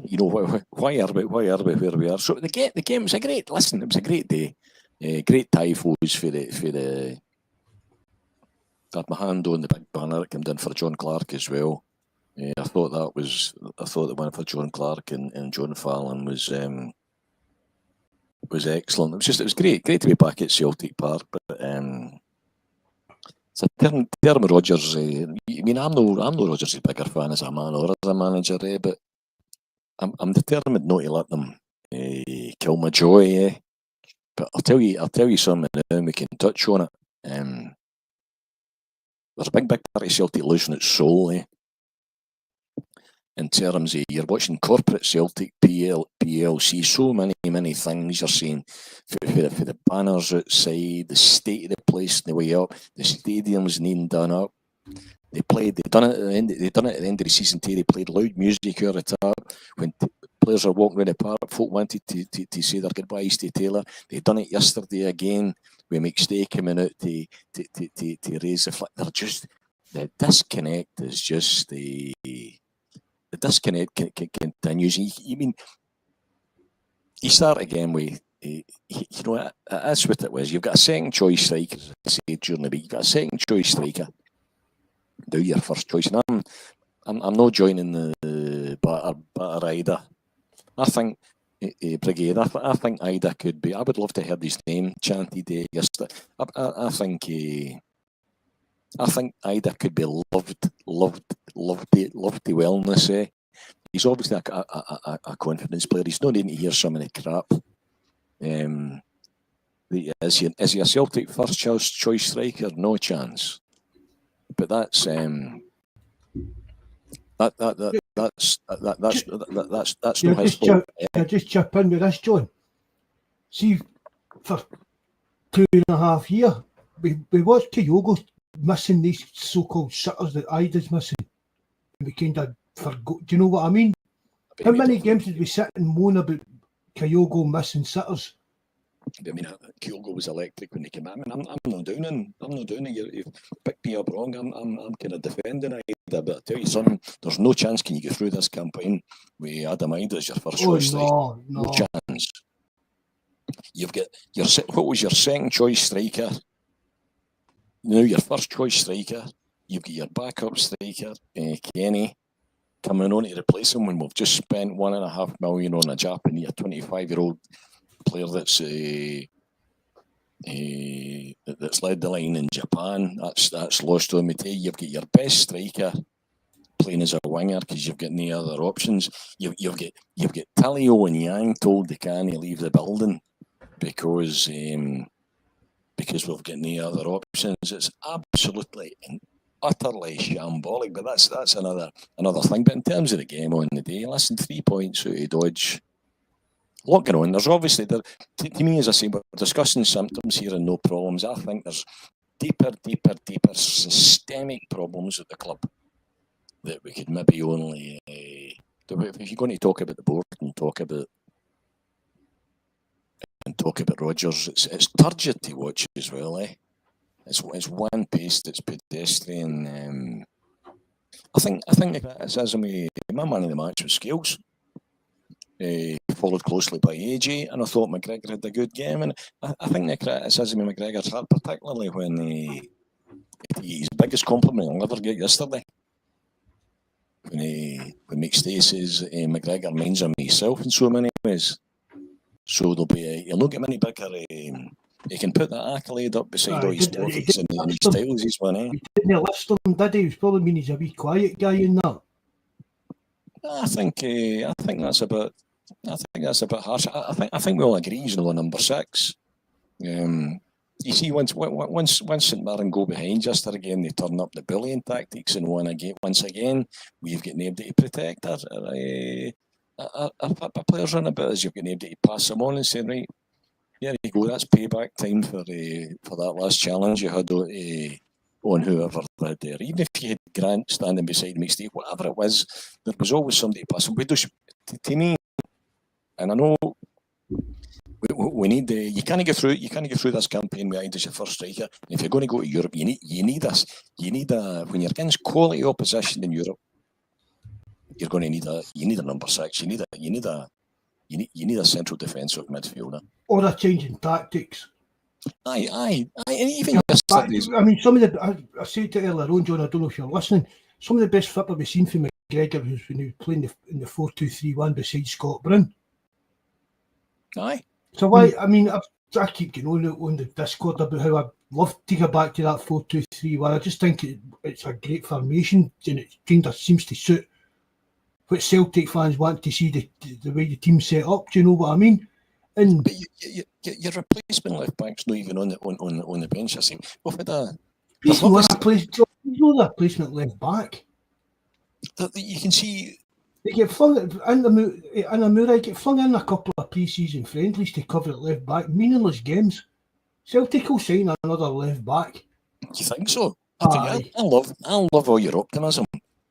You know, why are we where we are? So the game was a great. Listen, it was a great day. Great typhos for the. Got my hand on the big banner that came in for John Clark as well. I thought the one for John Clark and John Fallon was excellent. It was great to be back at Celtic Park. But so Dermot Rodgers. I mean, I'm no Rodgers' bigger fan as a man or as a manager, but I'm determined not to let them kill my joy. But I'll tell you something now, and we can touch on it. There's a big part of Celtic losing its soul. In terms of you're watching corporate Celtic, PLC, so many things you're seeing for the banners outside, the state of the place on the way up, the stadium's needing done up. They done it at the end of the season too. They played loud music over the top when players are walking around the park. Folk wanted to say their goodbyes to Taylor. They done it yesterday again with McStay coming out to raise the flag. They're just the disconnect is just the disconnect continues. You mean you start again with that's what it was. You've got a second choice striker, as I said during the week. You've got a second choice striker. Do your first choice, and I'm not joining the batter Ida. I think Brigade. I think Ida could be. I would love to hear his name chanted yesterday. I think Ida could be loved to wellness. He's obviously a confidence player. He's not in to hear some of the crap. Is he a Celtic first choice striker? No chance. But that's no his fault. I just chip in with this, John. See, for 2.5 years, we watched Kyogo missing these so-called sitters that Ida's missing. And we kind of forgot. Do you know what I mean? How many games did we sit and moan about Kyogo missing sitters? I mean, Kyogo was electric when he came out. I mean, I'm not doing it. You've picked me up wrong. I'm kind of defending Ida, but I tell you something. There's no chance can you get through this campaign with Adam Ida as your first choice. No chance. You've got what was your second choice striker? Now your first choice striker. You've got your backup striker, Kenny, coming on to replace him when we've just spent $1.5 million on a Japanese 25-year-old player that's led the line in Japan. That's lost on me too. You've got your best striker playing as a winger because you've got no other options. You've got Talio and Yang told they can't leave the building because we've got no other options. It's absolutely and utterly shambolic. But that's another thing. But in terms of the game on the day, listen, 3 points out of Dodge. A lot going on. There's obviously, to me, as I say, we're discussing symptoms here and no problems. I think there's deeper systemic problems at the club that we could maybe only. If you're going to talk about the board and talk about Rodgers, it's turgid to watch as well. It's one pace that's pedestrian. I think the criticism my man of the match was Scales. Followed closely by AJ, and I thought McGregor had a good game. And I think the criticism of McGregor's hard, particularly when his biggest compliment I'll never get yesterday. When McStay says McGregor minds him himself in so many ways. So there'll be you'll not get many bigger. He can put that accolade up beside all his trophies and his titles he's won. He didn't list him, did he? It was probably mean he's a wee quiet guy in that. I think that's a bit harsh. I think we all agree he's no number 6. You see, once St Mirren go behind yesterday again, they turn up the bullying tactics and won again. Once again, we've got nobody to protect her. Our players run a bit as you've been able to pass them on and say, right, there you go, that's payback time for that last challenge you had on whoever they're there. Even if you had Grant standing beside me, Steve, whatever it was, there was always somebody passing. To me, and I know we need you can't get through this campaign without as your first striker. If you're going to go to Europe, you need when you're against quality opposition in Europe, you're going to need a number 6. You need a central defensive midfielder. Or a change in tactics. Aye. And even I mean, some of the I said it earlier on, John, I don't know if you're listening, some of the best football we've seen from McGregor was when he was playing in the 4-2-3-1 beside Scott Brown. Aye. So why, I mean, I keep going on the Discord about how I'd love to go back to that 4-2-3-1. I just think it's a great formation and it kind of seems to suit what Celtic fans want to see the way the team's set up. Do you know what I mean? And but your replacement left back's not even on the bench. I see. We've had a replacement left back. You can see. They get flung in Amura get flung in a couple of pre-season friendlies to cover at left back. Meaningless games. Celtic will sign another left back. You think so? I love all your optimism.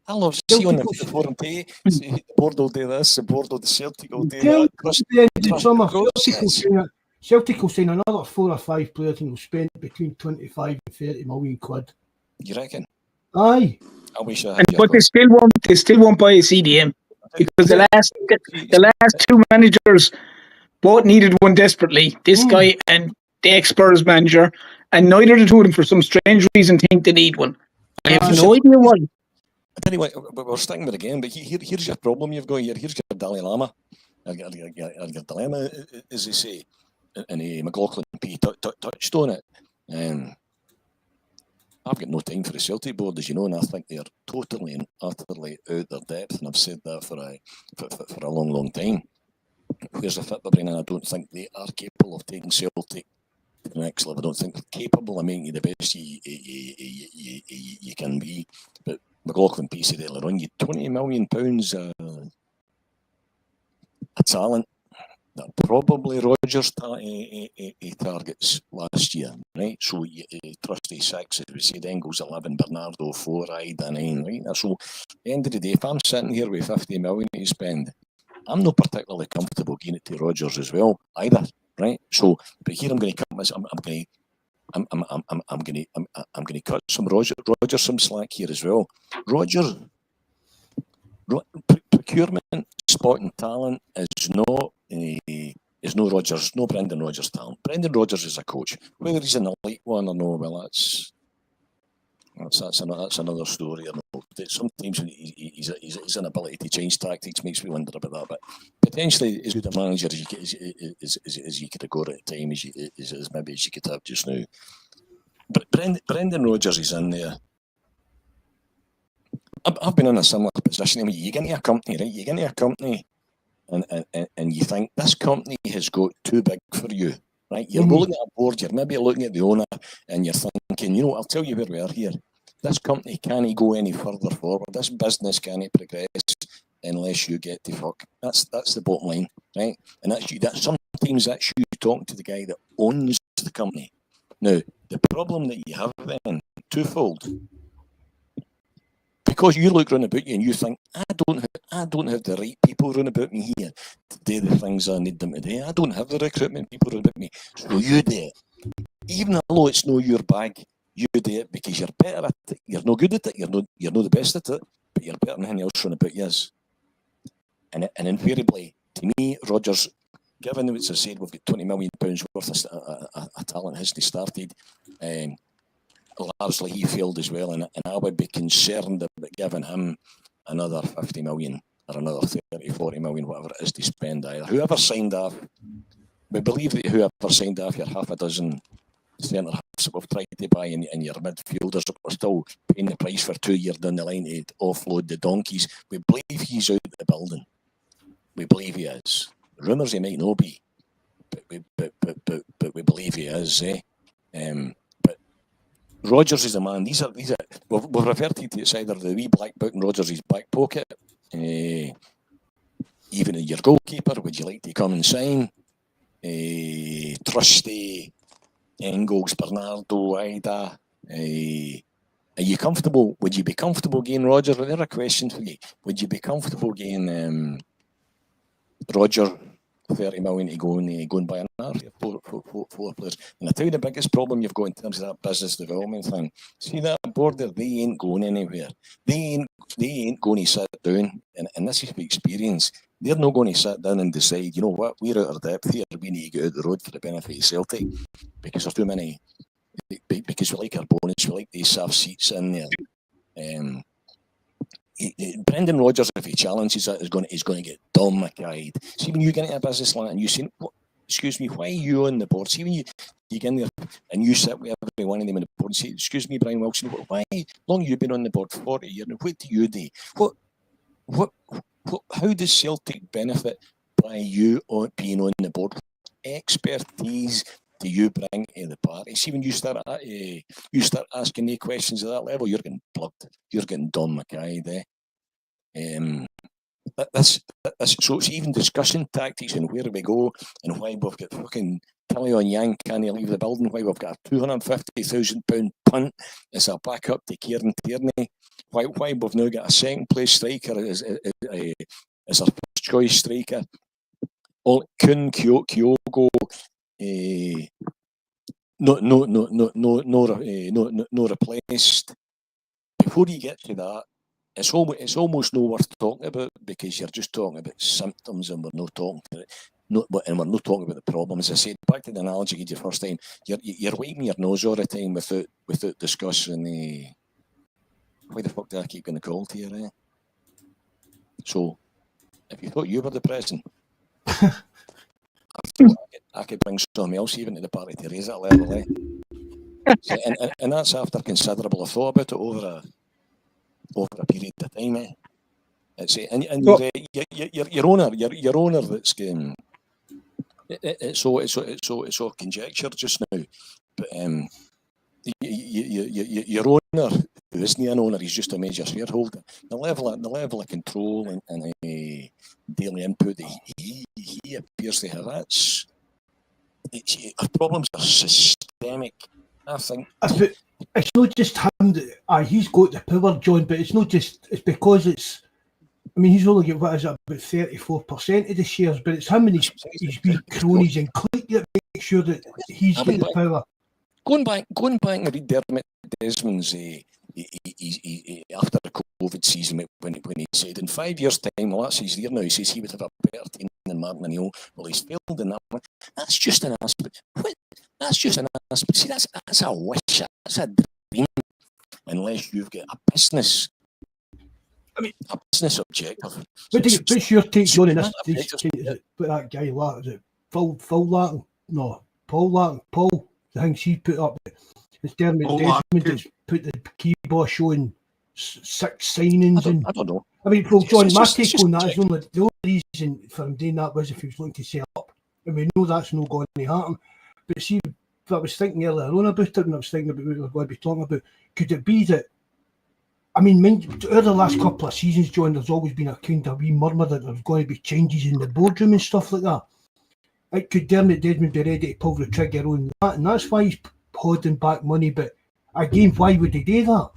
I love seeing on the forum day. The board will do this. The board will do Celtic will do that. Celtic will sign another 4 or 5 players and will spend between 25 and 30 million quid. You reckon? Aye. I wish I had. But they still won't buy a CDM because the last 2 managers both needed one desperately. This guy and the ex-Spurs manager, and neither of the two of them, for some strange reason, think they need one. I have no idea why. I tell you what, we're sticking with it again, but here's your problem you've got here. Here's your dilemma. Your dilemma, as they say, and McLaughlin P touched on it. I've got no time for the Celtic board, as you know, and I think they're totally and utterly out their depth, and I've said that for a long, long time. Where's the fit brain? And I don't think they are capable of taking Celtic to the next level. I don't think they're capable of making you the best you can be. But McLaughlin P said earlier on, you £20 million a talent that probably Rodgers targets last year, right? So Trusty 6, as we said, Engels 11, Bernardo 4, Ida 9, right? So at the end of the day, if I'm sitting here with 50 million to spend, I'm not particularly comfortable giving it to Rodgers as well either, right? So, but here I'm going to cut myself. I'm going to cut some Rodgers some slack here as well. Rodgers procurement, spotting talent is no Rodgers, no Brendan Rodgers talent. Brendan Rodgers is a coach. Whether he's an elite one or no, well, that's another story. Sometimes his inability to change tactics makes me wonder about that. But potentially, as good a manager as you could have got at the time as maybe as you could have just now. But Brendan Rodgers is in there. I've been in a similar position. I mean, you get into a company, right? You get into a company, and you think this company has got too big for you, right? You're looking at a board, you're maybe looking at the owner, and you're thinking, you know, I'll tell you where we are here. This company can't go any further forward. This business can't progress unless you get to fuck. That's the bottom line, right? And sometimes that's you talking to the guy that owns the company. Now, the problem that you have then, twofold. Because you look round about you and you think, I don't have the right people round about me here to do the things I need them to do. I don't have the recruitment people round about me. So you do it. Even though it's not your bag, you do it because you're better at it. You're no good at it. You're not the best at it, but you're better than anything else round about you is. And invariably, to me, Rodgers, given what I said, we've got £20 million worth of talent hasn't started. Largely he failed as well, and I would be concerned about giving him another 50 million or another 30, 40 million, whatever it is to spend either. Whoever signed off, we believe that whoever signed off your half a dozen centre halves that we've tried to buy and your midfielders that we're still paying the price for 2 years down the line to offload the donkeys. We believe he's out of the building. We believe he is. Rumours he might not be, but we believe he is. Rodgers is a man. These are. We've referred to it as either the wee black book in Rodgers' back pocket. even your goalkeeper, would you like to come and sign? Trusty, Engels, Bernardo, Ida. Are you comfortable? Would you be comfortable getting Roger? There are questions for you. Would you be comfortable getting Roger 30 million to go and buy another four players? And I tell you the biggest problem you've got in terms of that business development thing. See that board there, they ain't going anywhere. They ain't going to sit down, and this is by experience. They're not going to sit down and decide, you know what, we're out of depth here, we need to get out the road for the benefit of Celtic, because there's too many, because we like our bonus, we like these soft seats in there. Brendan Rodgers, if he challenges that, is going to get dumb McKayed. See, when you get into a business like that and you say, excuse me, why are you on the board? See, when you get in there and you sit with every one of them on the board and say, excuse me, Brian Wilson, why long have you been on the board? 40 years. What do you do? How does Celtic benefit by you being on the board? What expertise do you bring to the party? See, when you start asking the questions at that level, you're getting plugged. You're getting Don Mackay there. So it's even discussing tactics and where we go and why we've got fucking Tilly on Yang can't leave the building, why we've got a £250,000 punt as a backup to Kieran Tierney, why we've now got a second place striker as our first choice striker. Kun Kyogo, no replaced. Before you get to that, it's almost no worth talking about, because you're just talking about symptoms and we're not talking about it. And we're not talking about the problem. As I said, back to the analogy you did the first time, you're wiping your nose all the time without discussing why the fuck do I keep getting the call to you? So, if you thought you were the president, I could bring something else even to the party to raise that level, So, and that's after considerable thought about it over a period of time, It's and your owner that's it's all conjecture just now, but your owner, who isn't an owner, he's just a major shareholder. The level of control and daily input that he appears to have, our problems are systemic. I think it's not just him that he's got the power, John, but it's not just, it's because it's, I mean, he's only got, what is it, about 34% of the shares, but it's him and his wee cronies and clique that make sure that he's got the power. Going back and read Dermot Desmond's after the COVID season, when he said in 5 years' time, well, that's his year now, he says he would have a better team than Martin O'Neill. Well, he's failed in that one. That's just an aspect. That's just an aspect. See, that's a wish. That's a dream. Unless you've got a business. I mean, a business objective. What's your take, John, on this? But that guy, is it Phil Larkin? No, Paul Larkin. Paul, the things he put up. It's Dermot Desmond that's put the keyboard showing 6 signings in. I don't know. I mean, well, John, my take on that is the only reason for him doing that was if he was looking to sell up. And we know that's not going to happen. But see, I was thinking earlier on about it, and I was thinking about what we were going to be talking about. Could it be that, I mean, over the last couple of seasons, John, there's always been a kind of wee murmur that there's going to be changes in the boardroom and stuff like that. Like, could Dermot Desmond be ready to pull the trigger on that? And that's why he's holding back money. But again, why would he do that?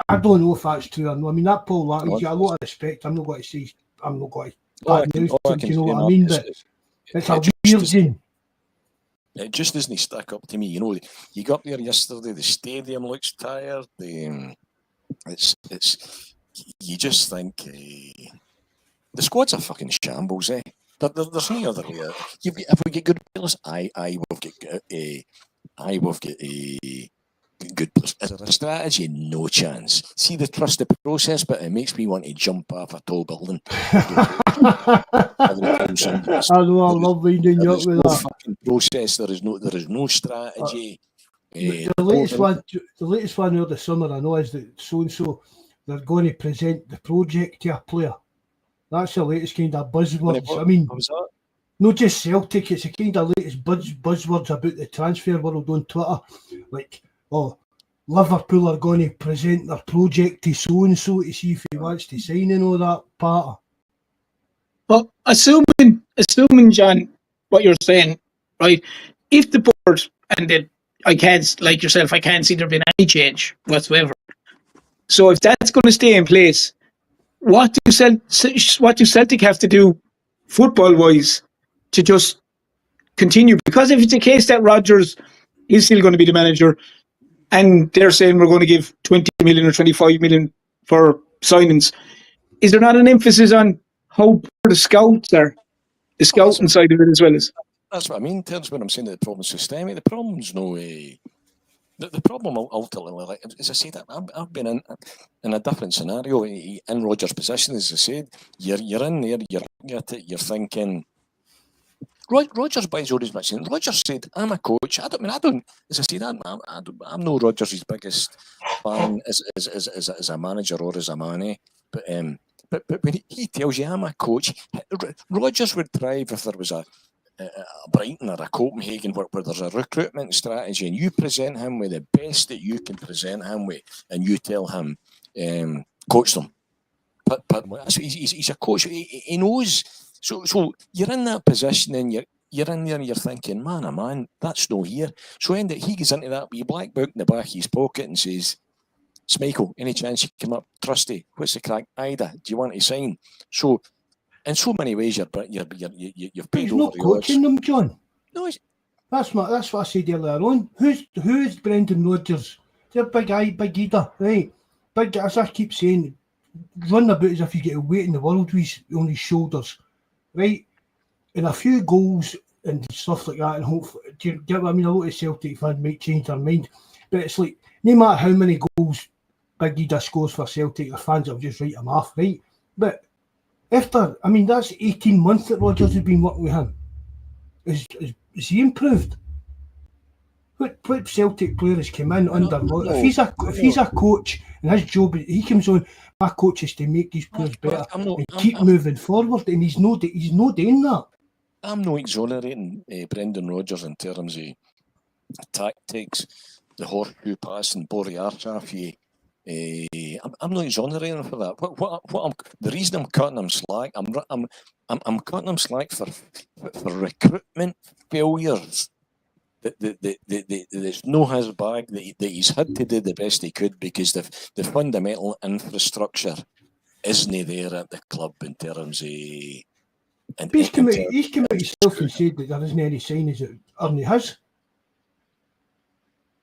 I don't know if that's true or not. I mean, that Paul Larkin, he's got a lot of respect. I'm not going to say, I'm not going to bad news, you know what I mean? But it's a weird thing. It just doesn't stack up to me. You know, you got there yesterday, the stadium looks tired. It's you just think the squad's a fucking shambles, There's no other way. If we get good players, we've got good players. Is there a strategy? No chance. See, the trust the process, but it makes me want to jump off a tall building. I know, I love winding you up with that. Fucking process. There is no strategy. The latest one over the summer, I know, is that so they're going to present the project to a player. That's the latest kind of buzzwords. I mean, not just Celtic, it's the kind of latest buzzwords about the transfer world on Twitter. Like, Liverpool are going to present their project to so-and-so to see if he wants to sign and all that part. But assuming, John, what you're saying, right? If the board and the I can't, like yourself, I can't see there being any change whatsoever. So if that's going to stay in place, what do Celtic have to do, football wise, to just continue? Because if it's the case that Rodgers is still going to be the manager, and they're saying we're going to give 20 million or 25 million for signings, is there not an emphasis on how poor the scouts are, the scouting side of it as well as? That's what I mean in terms of when I'm saying that the problem's systemic. The problem's no way. The problem ultimately, like, as I said, I've been in a different scenario in Rodgers' position. As I said, you're in there, you're thinking. Rodgers buys all his machine. Rodgers said, "I'm a coach. I don't. As I said, I'm no Rodgers' biggest fan as a manager or as a man. But when he tells you I'm a coach, Rodgers would thrive if there was a Brighton or a Copenhagen where there's a recruitment strategy and you present him with the best that you can present him with, and you tell him, coach them. But he's a coach. He knows. So you're in that position and you're in there and you're thinking, man, oh man, that's no here. So he gets into that wee black book in the back of his pocket and says, Smichael, any chance you come up? Trusty, what's the crack? Ida, do you want to sign? So in so many ways, you've paid He's over not the coaching them, John. No, That's what I said earlier on. Who's Brendan Rodgers? They're big eater, right? Big, as I keep saying, run about as if you get a weight in the world on his shoulders, right? And a few goals and stuff like that. And hopefully, do you get what I mean? A lot of Celtic fans might change their mind, but it's like no matter how many goals Big Ida scores for Celtic, the fans will just write him off, right? But that's 18 months that Rodgers has been working with him. Is he improved? What Celtic player has come in under? If he's a coach and his job, he comes on. My coach is to make these players better and keep moving forward, and he's not doing that. I'm not exonerating Brendan Rodgers in terms of tactics, the horseshoe pass and bore the arse off you. I'm not exonerating for that. The reason I'm cutting him slack, I'm cutting him slack for recruitment failures. There's no his bag that he's had to do the best he could because the fundamental infrastructure isn't there at the club in terms of. He's come out himself and said that there isn't any signings that Ernie has.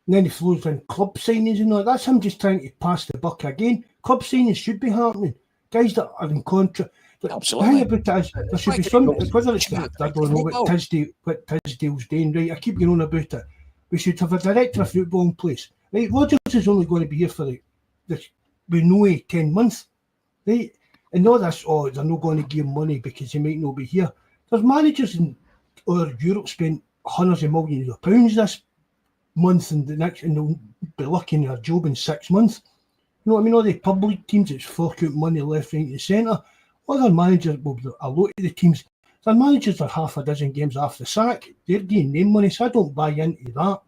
And then he flows in club signings and all. That's him just trying to pass the buck again. Club signings should be happening. Guys that are in contract. Absolutely. The thing about it is, there should be some, whether it's, I don't know what Tisdale's doing, right? I keep going on about it. We should have a director of football in place. Right? Rodgers is only going to be here for we know 10 months. Right? And all this, they're not going to give him money because he might not be here. There's managers in Europe spent hundreds of millions of pounds this month and the next, and they'll be lucky in their job in 6 months. You know what I mean? All the public teams that's fork out money left, right, and centre. Other managers, a lot of the teams, their managers are half a dozen games after the sack. They're getting name money, so I don't buy into that.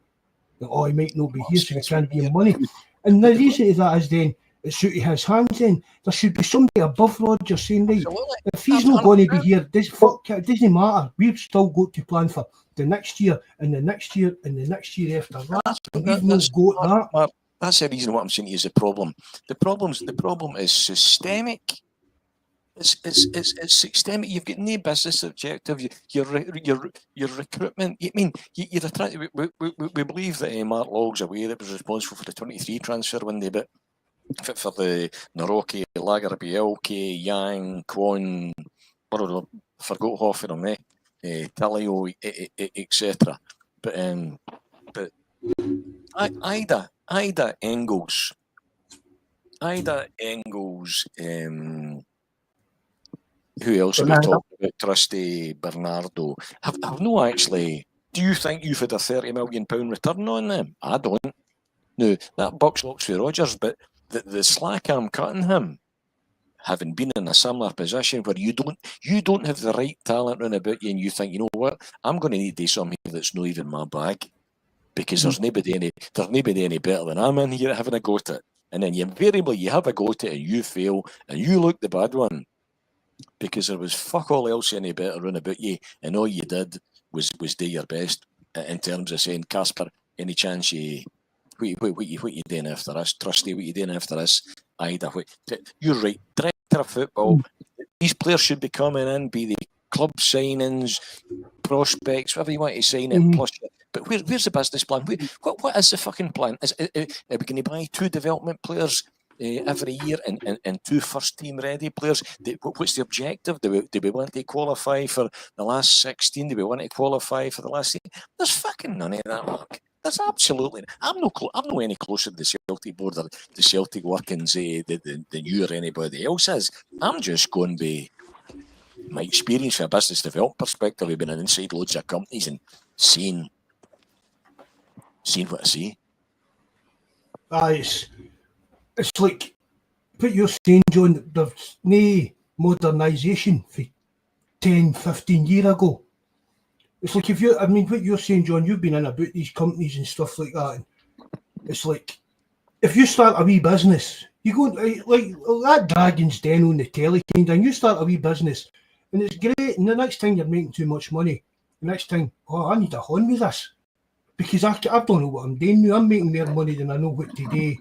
He might not be here, so we can't give him money. And the reason to that is then it's out of his hands. Then there should be somebody above Rodgers saying, right, if he's not going to be here, it doesn't matter. We've still got to plan for the next year and the next year and the next year after that. We've not got that. That's the reason what I'm saying is the problem. The problem is systemic. It's systemic. You've got no business objective. Your recruitment. I mean, we believe that Mark Logg's away that was responsible for the 23 transfer window, but for the Naroki, Lagerbielke, Yang, Kwon, forgot half of them, Talio, etc. But Ida Engels. Who else have we talked about? Trusty, Bernardo. Have no actually. Do you think you've had a £30 million return on them? I don't. No, that box looks for Rodgers, but the slack I'm cutting him, having been in a similar position where you don't have the right talent round about you, and you think, you know what, I'm going to need to do something that's not even my bag, because there's nobody any better than I'm in here having a go at it. And then invariably you have a go at it and you fail and you look the bad one. because there was fuck all else any better run about you, and all you did was do your best in terms of saying, Casper, any chance you what you doing after this? Trusty, what you doing after this? Ida, you're right. Director of football, these players should be coming in, be the club signings, prospects, whatever you want to sign it, plus. But where's the business plan? What is the fucking plan? Are we going to buy 2 development players every year and 2 first-team ready players? What's the objective? Do we want to qualify for the last 16? Do we want to qualify for the last 8? There's fucking none of that, Mark. There's absolutely. I'm no any closer to the Celtic board or the Celtic workings than you or anybody else is. I'm just going by my experience from a business development perspective. I've been inside loads of companies and seen what I see. It's like what you're saying, John. There's no modernisation for 10, 15 years ago. It's like what you're saying, John, you've been in about these companies and stuff like that. And it's like, if you start a wee business, you go like that Dragon's Den on the telly kind, and you start a wee business, and it's great. And the next time you're making too much money, the next time, I need a hon with this because I don't know what I'm doing now. I'm making more money than I know what to do.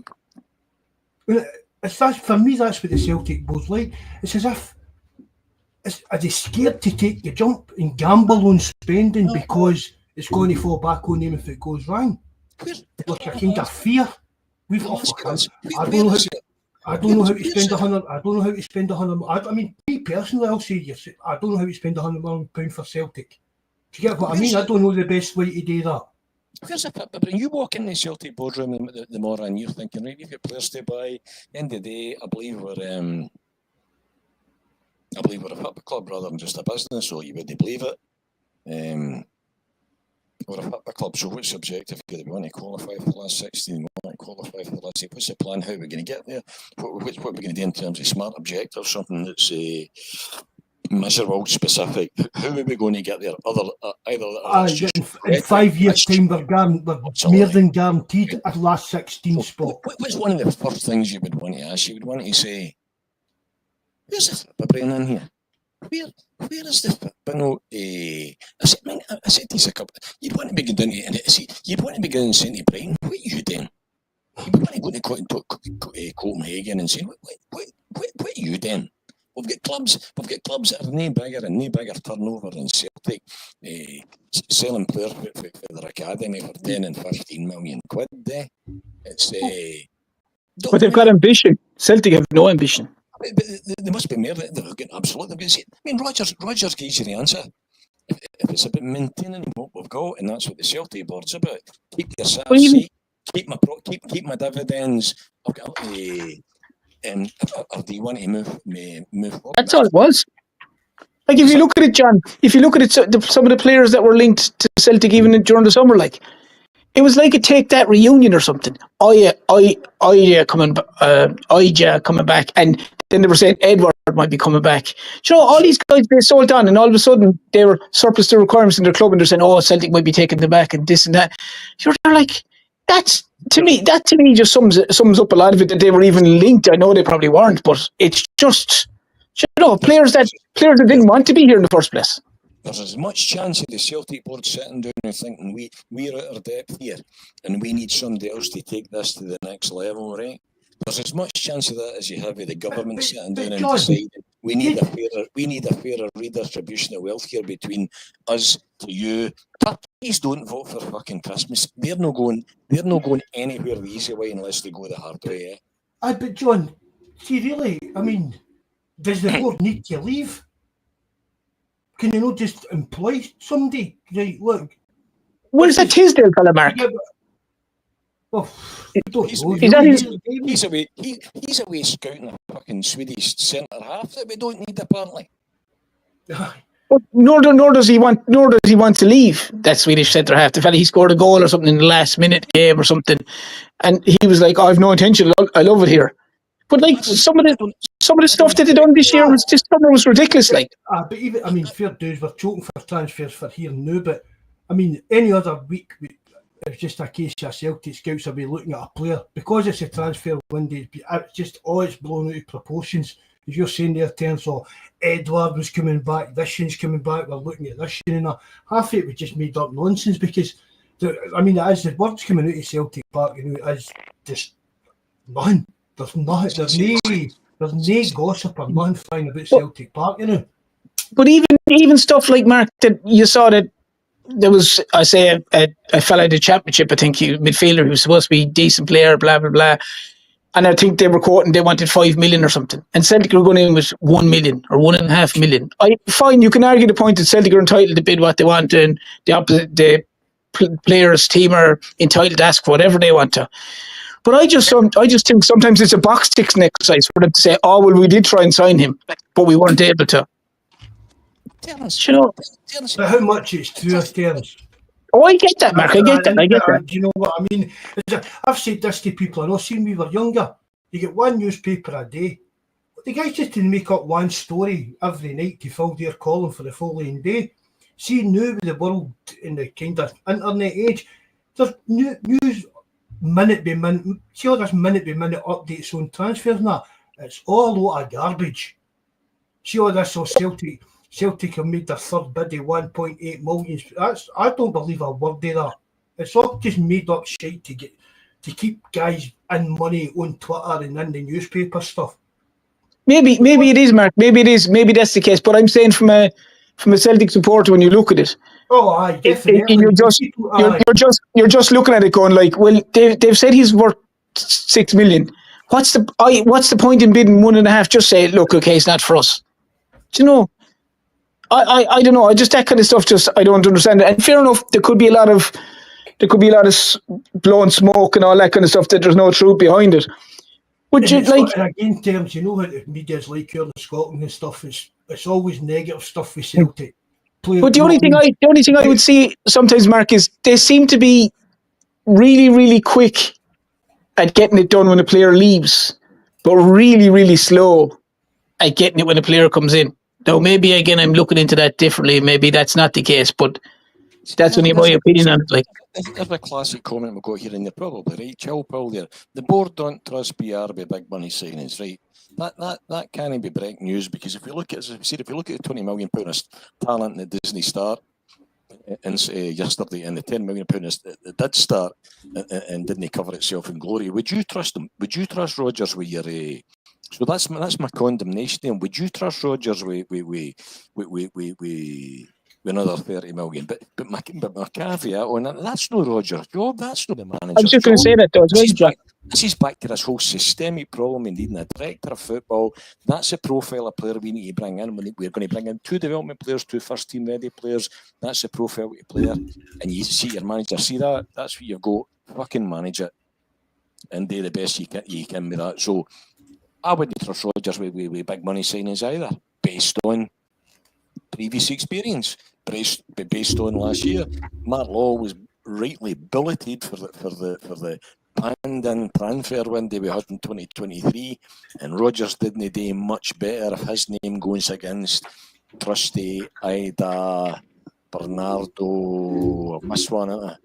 For me, that's what the Celtic board's like. It's as if. Are they scared to take the jump and gamble on spending because it's going to fall back on them if it goes wrong? Like a kind of fear. I don't know how to spend £100. I don't know how to spend £100. I mean, me personally, I'll say I don't know how to spend £100 million for Celtic. Do you get what I mean? I don't know the best way to do that. But when you walk in the Celtic boardroom the morning, and you're thinking, right, you've got players to buy. End of the day, I believe we're a football club rather than just a business, so you wouldn't believe it. We're a football club, so what's the objective? Do we want to qualify for the last 16? We want to qualify for the last 8. What's the plan? How are we going to get there? What are we going to do in terms of smart objectives? Something that's measurable, specific. How are we going to get there? In 5 years' time, we're more than guaranteed a last 16 spot. What's one of the first things you would want to ask? You would want to say, where's the football brain in here? Where is the football? I said this a couple. You'd want to be going down to you'd want to be going and saying to Brighton, what are you doing? You'd want to go to Copenhagen and saying, what are you doing? We've got clubs that are no bigger turnover than Celtic, selling players for their academy for 10 and 15 million quid. It's but they've got ambition. Celtic have no ambition. But there must be more. They're getting absolutely. I mean, Rogers gives you the answer. If it's about maintaining what we've got, and that's what the Celtic board's about. Keep your seat, keep my dividends. I've got or do you want to move? That's all it was. Like if you look at it, John. If you look at it, some of the players that were linked to Celtic even during the summer, like. It was like a Take That reunion or something. Coming back, and then they were saying Edward might be coming back. You know, all these guys they sold on, and all of a sudden they were surplus to requirements in their club, and they're saying, "Oh, Celtic might be taking them back," and this and that. They're like, that to me just sums up a lot of it that they were even linked. I know they probably weren't, but it's just players that didn't want to be here in the first place. There's as much chance of the Celtic board sitting down and thinking we're out of depth here and we need somebody else to take this to the next level, right? There's as much chance of that as you have of the government sitting down and deciding we need a fairer redistribution of wealth here between us to you. Please don't vote for fucking Christmas. They're not going anywhere the easy way unless they go the hard way. But John, see really, I mean, does the board need to leave? Can you not just employ somebody? Right, look. Where's that Tisdale fella, Mark? Yeah, well, he's away scouting a fucking Swedish centre half that we don't need apparently. But nor does he want to leave that Swedish centre half. The fella he scored a goal or something in the last minute game or something, and he was like, "I've no intention. I love it here." But like some of the stuff that they done this year was ridiculous. Like, but even fair dues, we're choking for transfers for here and now. But I mean, any other week it's just a case of Celtic scouts will be looking at a player because it's a transfer window. It's just it's blown out of proportions. as you're saying there, in terms of Edward was coming back, this one's coming back, we're looking at this one and that. Half of it was just made up nonsense because, as the words coming out of Celtic Park, it's just none. There's nothing. There's no gossip or nothing fine about Celtic Park, But even stuff like, Mark, that you saw that there was, I say, a fella at the championship, I think, midfielder who was supposed to be a decent player, blah, blah, blah. And I think they were quoting they wanted 5 million or something. And Celtic were going in with 1 million or 1.5 million. Fine, you can argue the point that Celtic are entitled to bid what they want and the players' team are entitled to ask whatever they want to. But I just think sometimes it's a box ticking exercise for them to say, oh, well, we did try and sign him, but we weren't able to. But how much it's true, Terence? Oh, I get that, Mark. I get that. Do you know what I mean? I've said this to people, I know, see, when we were younger, you get one newspaper a day. The guys just didn't make up one story every night to fill their column for the following day. See, now with the world in the kind of internet age, there's news minute by minute. See all this minute by minute updates on transfers and that. It's all a lot of garbage. See all this on Celtic. Celtic have made their third bid of 1.8 million. I don't believe a word of that. It's all just made up shit to keep guys in money on Twitter and in the newspaper stuff. Maybe it is, Mark. Maybe it is. Maybe that's the case. But I'm saying from a Celtic supporter, when you look at it, aye, definitely. You're just looking at it, going like, well, they've said he's worth 6 million. What's the point in bidding 1.5? Just say, look, okay, it's not for us. Do you know? I don't know. I just that kind of stuff. Just I don't understand it. And fair enough, there could be a lot of blowing smoke and all that kind of stuff that there's no truth behind it. But you like again, terms, you know what the media's like here in Scotland and stuff. It's always negative stuff with Celtic. But the only thing I would see sometimes, Mark, is they seem to be really, really quick at getting it done when a player leaves, but really, really slow at getting it when a player comes in. Now, maybe again, I'm looking into that differently. Maybe that's not the case, but that's only my opinion on it. Like, there's a classic comment we've got here, and you're probably right, Chill Paul. There, the board don't trust BR with big money signings, right? That can't be breaking news because if you look at, as I said, if you look at the £20 million talent that Disney start and yesterday, and the £10 million that did start and didn't cover itself in glory, would you trust them? Would you trust Rodgers with your? So that's my condemnation. Then would you trust Rodgers with another 30 million? But my caveat on that's no Rodgers' job. That's not the manager's job. I was just going to say that though. This is back to this whole systemic problem in needing a director of football. That's a profile of player we need to bring in. We're going to bring in 2 development players, 2 first team ready players. That's a profile of a player. And you see your manager, see that? That's what you've got. Fucking manage it and do the best you can with that. So I wouldn't trust Rodgers with big money signings either, based on previous experience, based on last year. Matt Law was rightly billeted for the planned-in transfer window we had in 2023, and Rodgers didn't do much better if his name goes against Trusty, Ida, Bernardo, I missed one,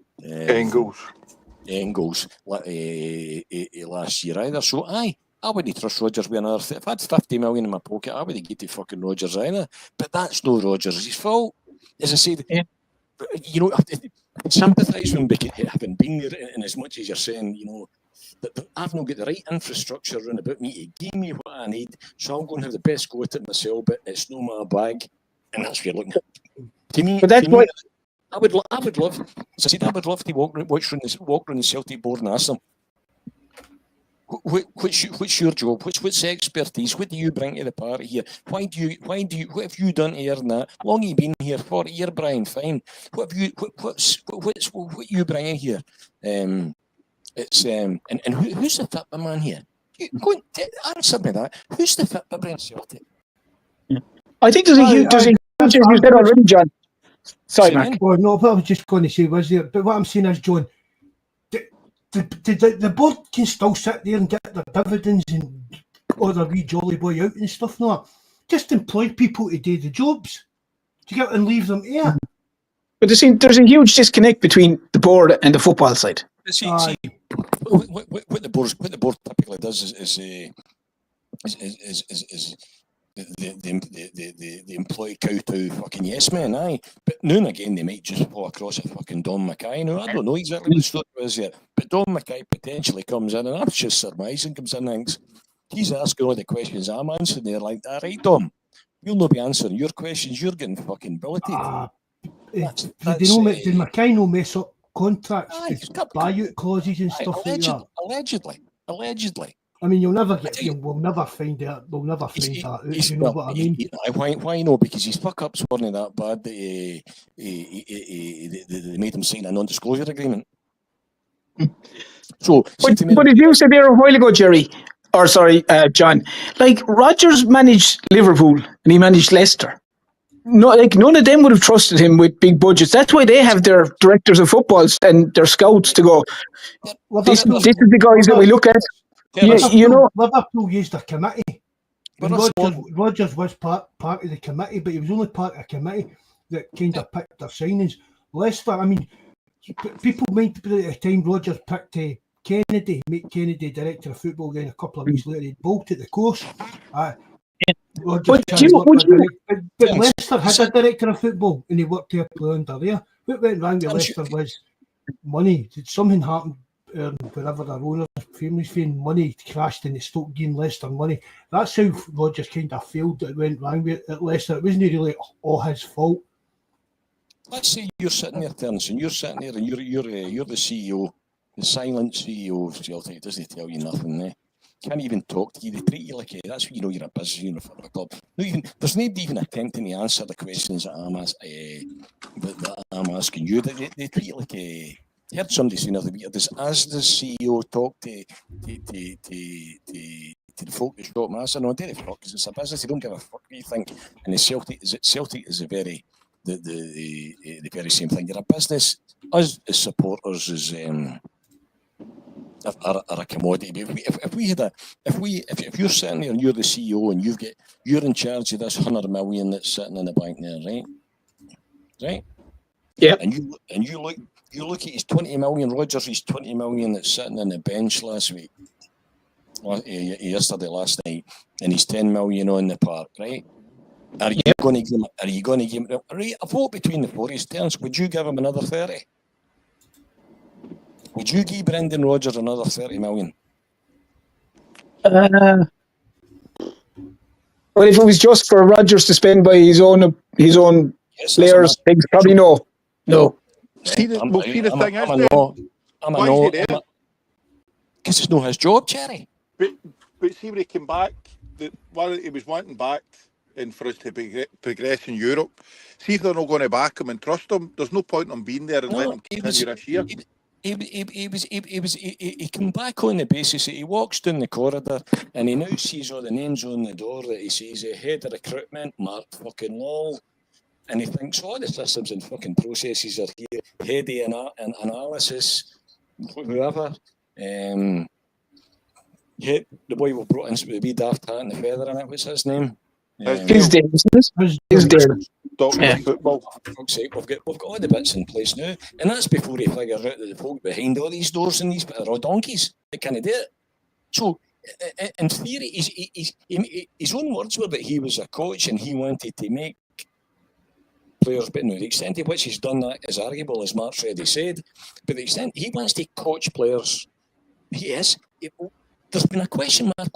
Engels last year either. So I wouldn't trust Rodgers with another. If I had 50 million in my pocket, I wouldn't get to fucking Rodgers either. But that's no Rodgers' fault. As I said, you know, I sympathise with him having been there, and as much as you're saying, you know, that I've not got the right infrastructure around about me to give me what I need, so I'm going to have the best go at it myself, but it's no my bag, and that's what you're looking at. To me, I would love, as I said, I would love to walk around the Celtic board and ask them, what's your job? What's expertise? What do you bring to the party here? What have you done to earn that? How long have you been here for? A year, Brian, fine. What you bringing here? It's and who's the fit man here? Go and answer me that. Who's the fit bringing Celtic? I think there's a huge, as you said already, John. Sorry, Mark. Well, no, what I was just going to say was there, but what I'm saying is, John, the board can still sit there and get their dividends and all their wee jolly boy out and stuff like that. Just employ people to do the jobs. To get and leave them here. But there's a huge disconnect between the board and the football side. See, what the board typically does is is the employee kowtow fucking yes man, aye. But now and again they might just pull across a fucking Don Mackay. Now I don't know exactly what the story is yet, but Don Mackay potentially comes in, and I'm just surmising, comes in and thinks he's asking all the questions I'm answering. They're like, all right, Dom, we'll not be answering your questions. You're getting fucking billeted. Did Mackay no mess up contracts, Aye, buyout clauses and stuff like that? Allegedly. I mean, we'll never find out. We'll never find out. You know what I mean? Why no? Because his fuck ups weren't that bad that they made him sign a non-disclosure agreement. So, but as you said there a while ago, Jerry, or sorry, John, like Rodgers managed Liverpool and he managed Leicester. No, like none of them would have trusted him with big budgets. That's why they have their directors of footballs and their scouts to go. This is the guys that we look at. Yeah, you know, Liverpool used a committee. Rodgers was part of the committee, but he was only part of a committee that kind of picked their signings. Leicester, I mean, people might at the time Rodgers picked Kennedy, make Kennedy director of football. Then a couple of weeks later, he bolted the course. But Leicester had a director of football, and he worked there under there. What went wrong with Leicester was money. Did something happen? Wherever their owners, families feeling money crashed and they stopped giving Leicester money. That's how Rodgers kind of failed. That went wrong with at Leicester. It wasn't really all his fault. Let's say you're sitting there, Terence, and you're sitting there, and you're the CEO, the silent CEO of Celtic. It doesn't tell you nothing. Can't even talk to you. They treat you like that's when you know you're a business unit for a club. There's not even attempting to answer the questions that I'm asking you. They treat you like a. I heard somebody saying the other week, as the CEO talked to the folk at Shop Master, no, didn't fuck, because it's a business, they don't give a fuck what you think. And Celtic is a very the very same thing. You're a business. Us as supporters is are a commodity. But if you're sitting there and you're the CEO and you're in charge of this 100 million that's sitting in the bank there, right? Yeah. And you look at his 20 million, Rodgers, his 20 million that's sitting on the bench last night, and he's 10 million on the park, right? Are you going to give him right, a vote between the four of his terms? Would you give him another 30? Would you give Brendan Rodgers another 30 million? Well, if it was just for Rodgers to spend by his own players, things probably no. The thing is, because it's not his job, Jerry. But see when he came back, he was wanting back, and for us to progress in Europe. See if they're not going to back him and trust him. There's no point in him being there and letting him continue this year. He came back on the basis that he walks down the corridor and he now sees all the names on the door that he sees head of recruitment, Mark fucking Lowell. And he thinks all the systems and fucking processes are here, heady and analysis, whoever. The boy we brought in with the wee daft hat and the feather in it, what's his name? His Dale. Doctor football. For fuck's sake, we've got all the bits in place now. And that's before he figures out that the folk behind all these doors and these are all donkeys that can't do it. So, in theory, his own words were that he was a coach and he wanted to make players, but no, the extent to which he's done that is arguable, as Mark's already said. But the extent he wants to coach players, there's been a question mark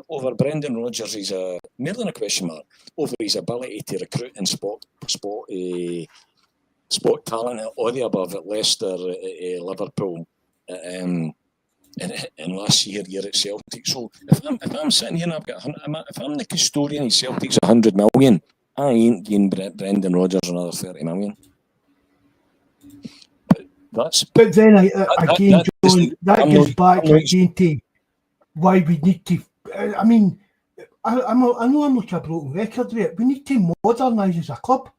over Brendan Rodgers. He's more than a question mark over his ability to recruit and spot talent at all the above at Leicester, Liverpool, and last year at Celtic. So if I'm sitting here and if I'm the custodian of Celtic's 100 million, I ain't giving Brendan Rodgers another 30 million. But then again, John, that goes back again to why we need to. I mean, I know I'm like a broken record with it. We need to modernise as a club.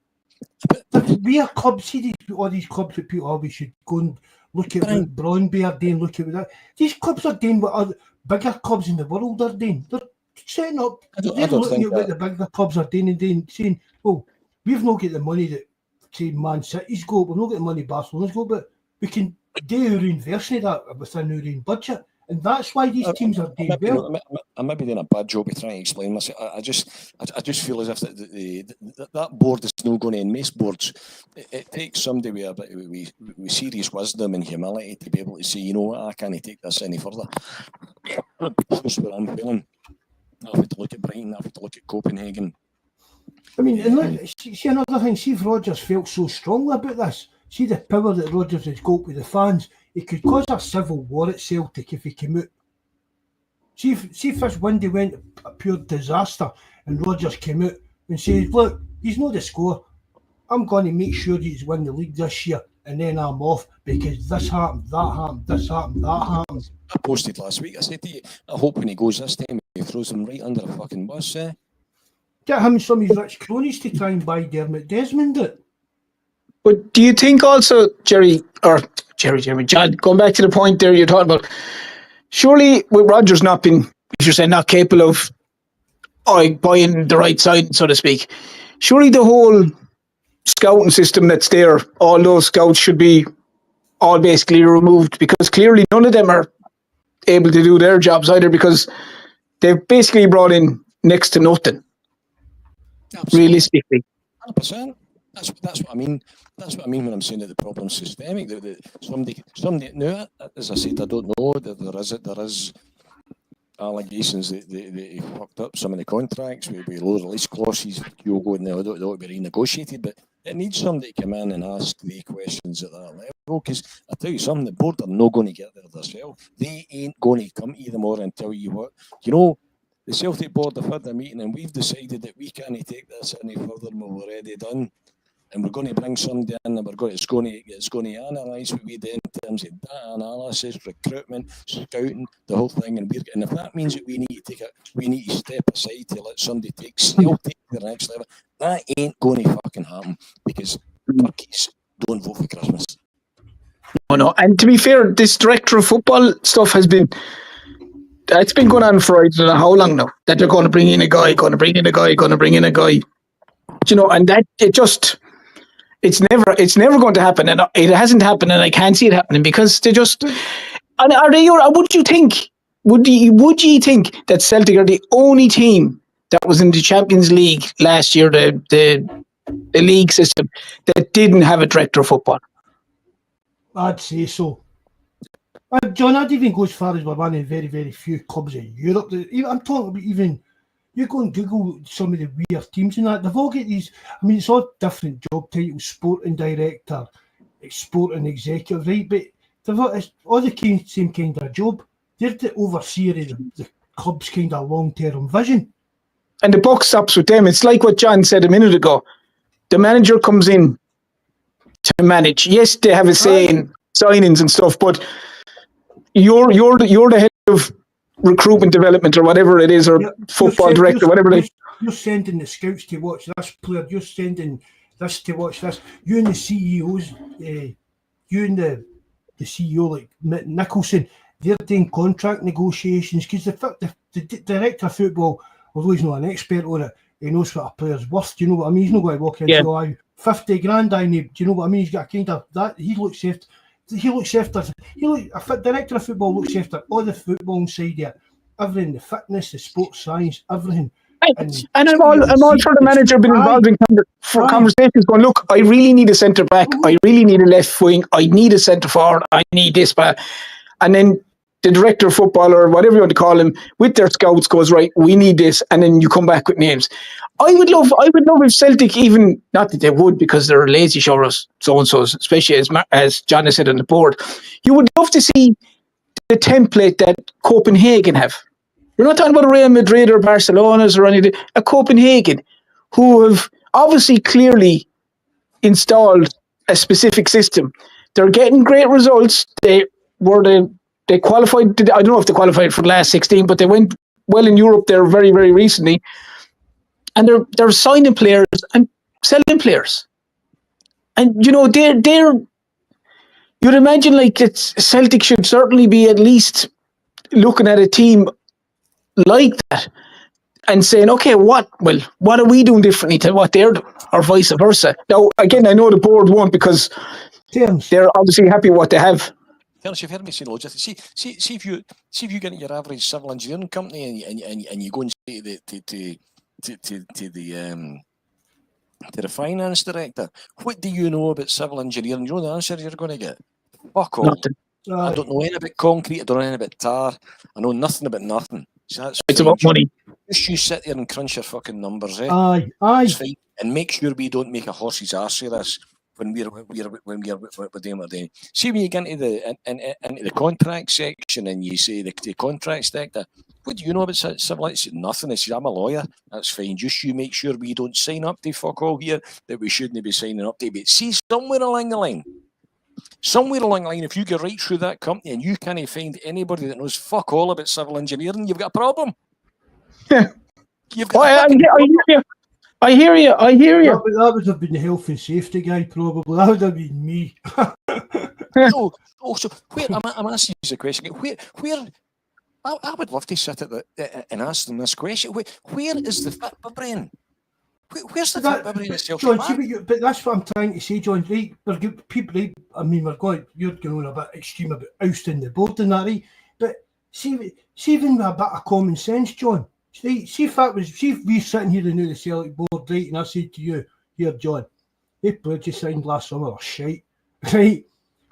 We are clubs. See all these clubs that people always should go and look at what Brøndby are doing. Look at that. These clubs are doing what other bigger clubs in the world are doing. They're setting up. They're looking at what the bigger clubs are doing and saying, "Oh, we've not got the money that say Man City's got. We've not got the money Barcelona's got, but we can do our own version of that within our own budget." And that's why these teams are doing well. I might be doing a bad job of trying to explain myself. I just feel as if that board is not going to, in most boards, it takes somebody with serious wisdom and humility to be able to say, you know what, I can't take this any further. That's what I'm feeling. I have to look at Brighton, I have to look at Copenhagen. I mean, and see another thing, see if Rodgers felt so strongly about this, see the power that Rodgers has got with the fans, it could cause a civil war at Celtic if he came out. See if this windy went a pure disaster and Rodgers came out and says, look, he's not the score. I'm going to make sure he's win the league this year and then I'm off because this happened, that happened, this happened, that happened. I posted last week, I said to you, I hope when he goes this time, he throws him right under a fucking bus, eh? Get him some of his rich cronies to try and buy Dermot Desmond it. But do you think also, Jerry, John, going back to the point there you're talking about, surely with Rodgers not being, as you're saying, not capable of buying the right side, so to speak, surely the whole scouting system that's there, all those scouts should be all basically removed because clearly none of them are able to do their jobs either because they've basically brought in next to nothing. Absolutely. Realistically. 100%. That's what I mean. That's what I mean when I'm saying that the problem's systemic. That somebody. Now, as I said, I don't know that there is allegations that he fucked up some of the contracts with low release clauses. You'll go and they ought to be renegotiated, but it needs somebody to come in and ask the questions at that level. Because I tell you something, the board are not going to get there themselves. They ain't going to come to them more and tell you what. You know, the Celtic board have had a meeting and we've decided that we can't take this any further than we've already done. And we're going to bring somebody in and it's going to analyse what we do in terms of data analysis, recruitment, scouting, the whole thing. And if that means that we need to step aside to let somebody take Celtic to the next level, that ain't going to fucking happen because turkeys don't vote for Christmas. No. And to be fair, this director of football stuff it's been going on for I don't know how long now. That they're going to bring in a guy, going to bring in a guy. You know, and that it's never going to happen, and it hasn't happened, and I can't see it happening because they just. And are they? Would you think that Celtic are the only team that was in the Champions League last year, the league system, that didn't have a director of football? I'd say so. John, I'd even go as far as we're one of the very, very few clubs in Europe. I'm talking about even. You go and Google some of the weird teams and that, they've all got these, I mean, it's all different job titles, sporting director, sporting executive, right? But they've all the same kind of job. They're the overseer of the club's kind of long-term vision. And the buck stops with them. It's like what John said a minute ago. The manager comes in to manage. Yes, they have a say in signings and stuff, but you're the head of recruitment development or whatever it is, or football director, whatever it is. You're sending the scouts to watch this player, you're sending this to watch this. You and the CEOs, you and the CEO like Nicholson, they're doing contract negotiations because the director of football, although he's not an expert on it, he knows what a player's worth. Do you know what I mean? He's not going to walk in and say, 50 grand I need. Do you know what I mean? He's got a kind of that. A director of football looks after all the football side of it, everything, the fitness, the sports science, everything. And I'm all for the manager being involved in conversations going, look, I really need a centre back, I really need a left wing, I need a centre forward, I need this, and then the director of football or whatever you want to call him with their scouts goes, right, we need this, and then you come back with names. I would love if Celtic, even not that they would because they're a lazy show us so-and-so's, especially as John has said on the board, you would love to see the template that Copenhagen have. You're not talking about a Real Madrid or Barcelona's or anything, a Copenhagen who have obviously clearly installed a specific system. They're getting great results. They qualified, I don't know if they qualified for the last 16, but they went well in Europe there very, very recently. And they're signing players and selling players. And, you know, you'd imagine like Celtic should certainly be at least looking at a team like that and saying, okay, what are we doing differently to what they're doing, or vice versa? Now, again, I know the board won't because they're obviously happy with what they have. Dennis, you've heard me say loads of things. See if you get into your average civil engineering company and you go and say to the finance director, what do you know about civil engineering? You know the answer you're going to get? Fuck all. Nothing. I don't know anything about concrete. I don't know anything about tar. I know nothing about nothing. So that's It's fine. about money. Just you sit there and crunch your fucking numbers, eh? Aye. It's fine. And make sure we don't make a horse's arse of this when we're doing what we're doing. See, when you get into the contract section and you say the contract sector, what do you know about civil? It's nothing. It's I'm a lawyer. That's fine. Just you make sure we don't sign up to fuck all here that we shouldn't be signing up to. But see, somewhere along the line, if you go right through that company and you can't find anybody that knows fuck all about civil engineering, you've got a problem. Yeah. You've got I hear you. That would have been the health and safety guy, probably. That would have been me. so where I'm asking you a question. Where I would love to sit and ask them this question. Where is the fit brain? Where's the fit brain itself? John, but that's what I'm trying to say, John. Right, people. Right, I mean, you're going on a bit extreme about ousting the board and that, right? But see even with a bit of common sense, John. See if we're sitting here and knew the Celtic board, right? And I said to you, here, John, they players you signed last summer are shite, right?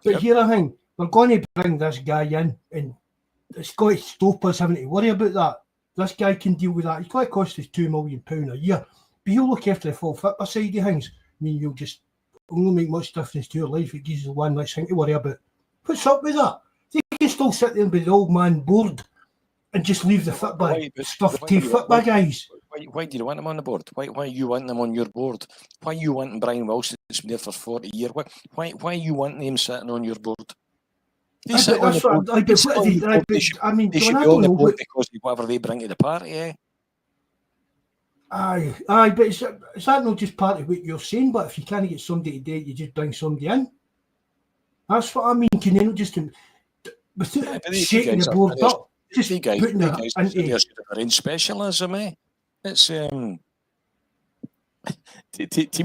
But here I think we're going to bring this guy in, and it's going to stop us having to worry about that. This guy can deal with that. It's going to cost us £2 million a year, but he'll look after the full fitness side of things. I mean, you'll just won't make much difference to your life. It gives you one less thing to worry about. What's up with that? They can still sit there with the old man board and just leave the football stuff to football guys. Why do you want him on the board? Why you want them on your board? Why you wanting Brian Wilson that's been there for 40 years? Why you want him sitting on your board? They should be on the board because of whatever they bring to the party, eh? Aye, but is that not just part of what you're saying? But if you can't get somebody to do it, you just bring somebody in. That's what I mean. Can you not just without shaking the board up? Just putting it into their own specialism, eh? It's to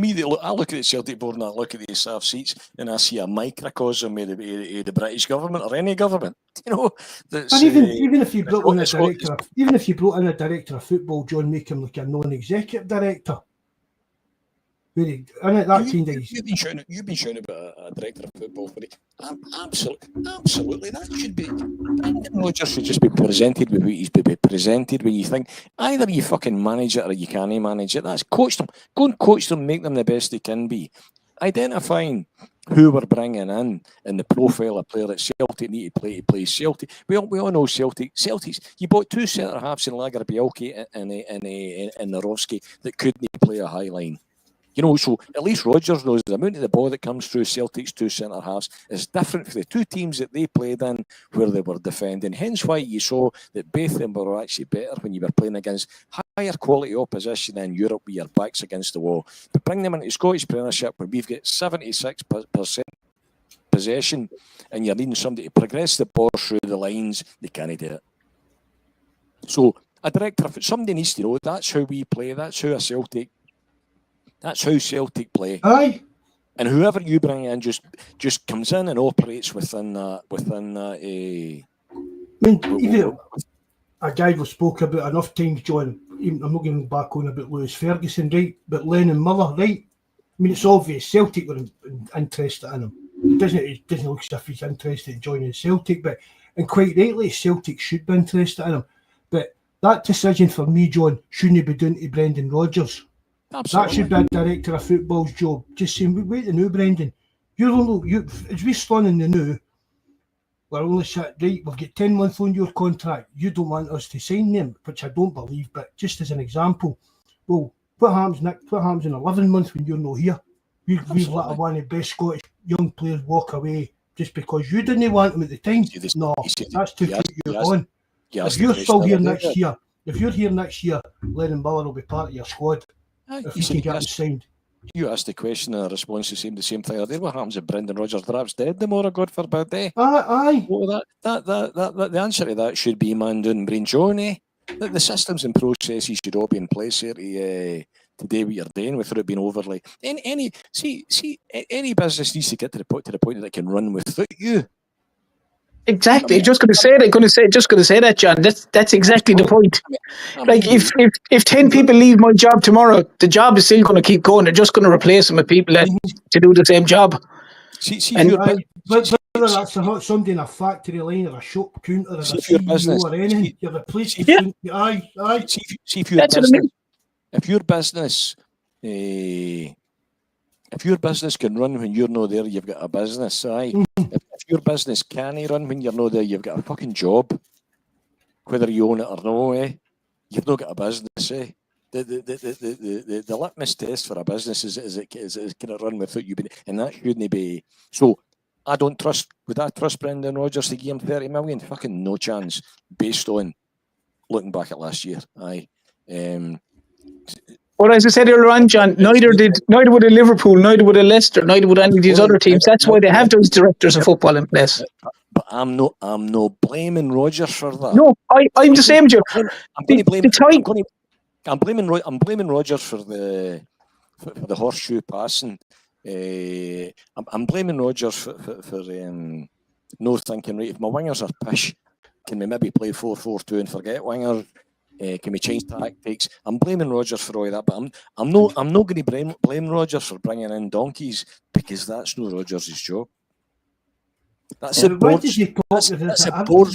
me, I look at the Celtic board and I look at the staff seats and I see a microcosm of the British government or any government. You know, that's, and even if you brought in a director, even if you brought in a director of football, John, make him like a non-executive director. Really, you've been shouting about a director of football for it. Absolutely, that should be. Brendan Rodgers should just be presented with what he's been presented. When you think either you fucking manage it or you can't manage it, that's coach them. Go and coach them, make them the best they can be. Identifying who we're bringing in and the profile of player that Celtic need to play Celtic. We all know Celtics. You bought two centre halves in Lager Bielke and Narovsky that couldn't play a high line. You know, so at least Rodgers knows the amount of the ball that comes through Celtic's two centre halves is different for the two teams that they played in where they were defending. Hence why you saw that both of them were actually better when you were playing against higher quality opposition in Europe with your backs against the wall. But bring them into Scottish Premiership where we've got 76% possession and you're needing somebody to progress the ball through the lines, they can't do it. So a director, somebody needs to know that's how we play, that's how Celtic play. Aye. And whoever you bring in just comes in and operates within that. I mean, even a guy we've spoke about enough times, John. Even, I'm not going back on about Lewis Ferguson, right? But Lennon Miller, right? I mean, it's obvious Celtic were interested in him. It doesn't look as if he's interested in joining Celtic, and quite rightly, Celtic should be interested in him. But that decision for me, John, shouldn't be down to Brendan Rodgers. Absolutely. That should be a director of football's job. Just saying, wait the new, Brendan. As we stand in the new, we're only sat right. We've got 10 months on your contract. You don't want us to sign them, which I don't believe. But just as an example, well, what happens, Nick? What happens in 11 months when you're not here? We've let one of the best Scottish young players walk away just because you didn't want them at the time. No, that's to keep you on. If you're still here next year, Lennon Miller will be part of your squad. If you can get him signed. You asked the question and the response the same thing. What happens if Brendan Rodgers drops dead tomorrow, God forbid, eh? Aye. Well, the answer to that should be man doing brain John, eh? The systems and processes should all be in place here to do what you're doing without it being overly. Any business needs to get to the point that it can run without you. Exactly. Just going to say that, John. That's exactly the point. Like if 10 people leave my job tomorrow, the job is still going to keep going. They're just going to replace them with people that to do the same job. See And- if you're Whether that's somebody in a factory line or a shop counter or a See if your CEO business- or anything, you're replacing. Yeah. Aye. see if your That's what I business, mean. if your business, if your business can run when you're not there, you've got a business. Aye. If your business can't run when you're not there, you've got a fucking job. Whether you own it or no, you've not got a business. The litmus test for a business is it can it run without you being, and that shouldn't be. So I don't trust. Would I trust Brendan Rodgers to give him 30 million? Fucking no chance. Based on looking back at last year, aye. Well, as I said earlier on, John, neither would a Liverpool, neither would a Leicester, neither would any of these other teams. That's why they have those directors of football in place. But I'm not blaming Rodgers for that. No, I'm the same, Joe. I'm blaming Rodgers for the horseshoe passing. I'm blaming Rodgers for no thinking, right, if my wingers are pish, can we maybe play 4-4-2 and forget wingers? Can we change tactics? I'm blaming Rodgers for all that, but I'm not going to blame Rodgers for bringing in donkeys, because that's not Rodgers' job. That's a board's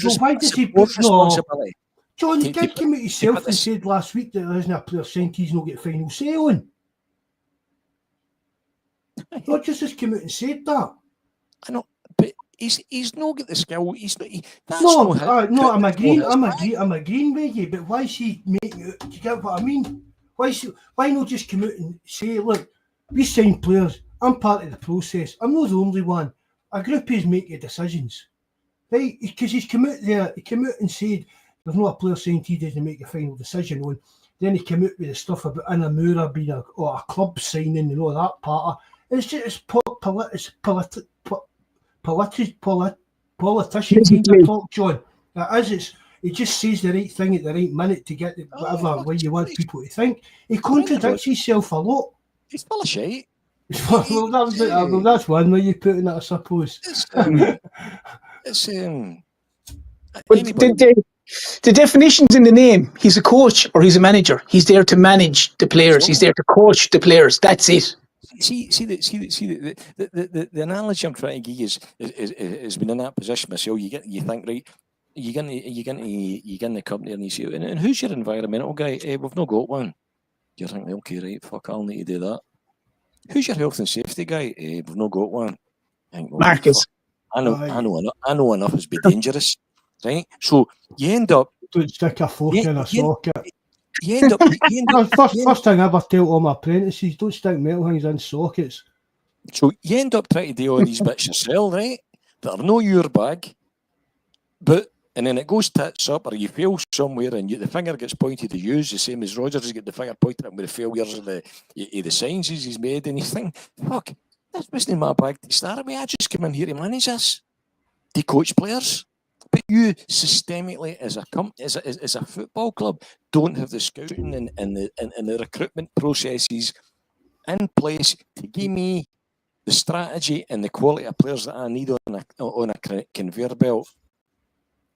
responsibility. John, the guy came out himself and said last week that there isn't a player saying he's not get final say on. Rodgers just came out and said that. I know, but he's not got the skill. I'm agreeing with you. But why is he making it? Do you get what I mean? Why not just come out and say, look, we sign players. I'm part of the process. I'm not the only one. A group is making decisions, right? Because he's come out there. He came out and said there's not a player saying he doesn't make a final decision on. Then he came out with the stuff about Inamura being a club signing and all that part of. It's just politician kind of talk, John. He just says the right thing at the right minute to get whatever way you want people to think. He contradicts himself a lot. He's full of shit. Well, that's one way you put it, I suppose. The definition's in the name. He's a coach or he's a manager. He's there to manage the players. He's there to coach the players. That's it. The analogy I'm trying to give is been in that position myself. You think, right, you get in the company and you say, and who's your environmental guy? We've not got one. You're thinking, okay, right, fuck, I'll need to do that. Who's your health and safety guy? We've not got one. Marcus. I know enough is be dangerous, right? So you end up. Don't stick a fork in a socket. You end up. First thing I ever tell all my apprentices: don't stick metal things in sockets. So you end up trying to do all these bits yourself, right? That are not your bag, and then it goes tits up, or you fail somewhere, and the finger gets pointed to you, the same as Rodgers has got the finger pointed at him with the failures of the sciences he's made, and you think, fuck, this wasn't my bag to start with. I just came in here to manage this, to coach players. But you systemically, as a football club, don't have the scouting and the recruitment processes in place to give me the strategy and the quality of players that I need on a conveyor belt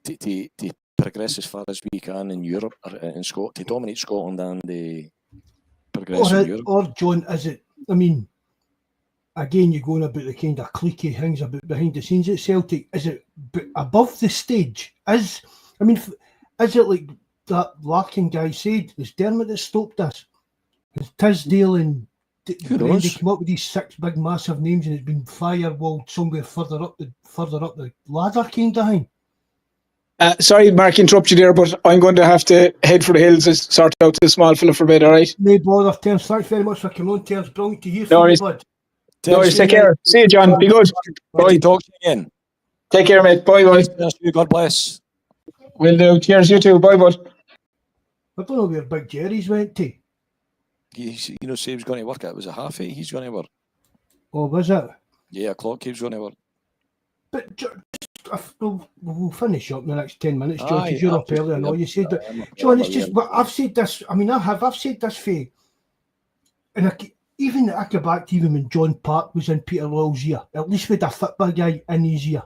to progress as far as we can in Europe or in Scotland, to dominate Scotland and progress in Europe. Or John, is it? I mean, again, you're going about the kind of cliquey things about behind the scenes at Celtic. Is it above the stage? Is it like that Larkin guy said? Was Dermot that stopped us? Has Tisdale and Brandy come up with these 6 big massive names and it's been firewalled somewhere further up the ladder kind of thing? Sorry, Mark, interrupt you there, but I'm going to have to head for the hills and sort out the small fella for bed, all right? No bother, Terence. Thanks very much for coming on, Terence. Brilliant to hear from you, bud. No worries, take care. See you, John. Be good. Bye. Talk to you again. Take care, mate. Bye, bye. God bless. Will do. Cheers, you too. Bye, bud. I don't know where Big Jerry's went to. Say he was going to work. It was a 8:30. He's going to work. Oh, was it? Yeah, o'clock. He was going to work. But we'll finish up in the next 10 minutes, John, because you're up early. I know you said that. John, it's just. But I've said this. I mean, I've said this for. And even I go back to even when John Park was in Peter Lawwell's ear, at least with a football guy in his ear.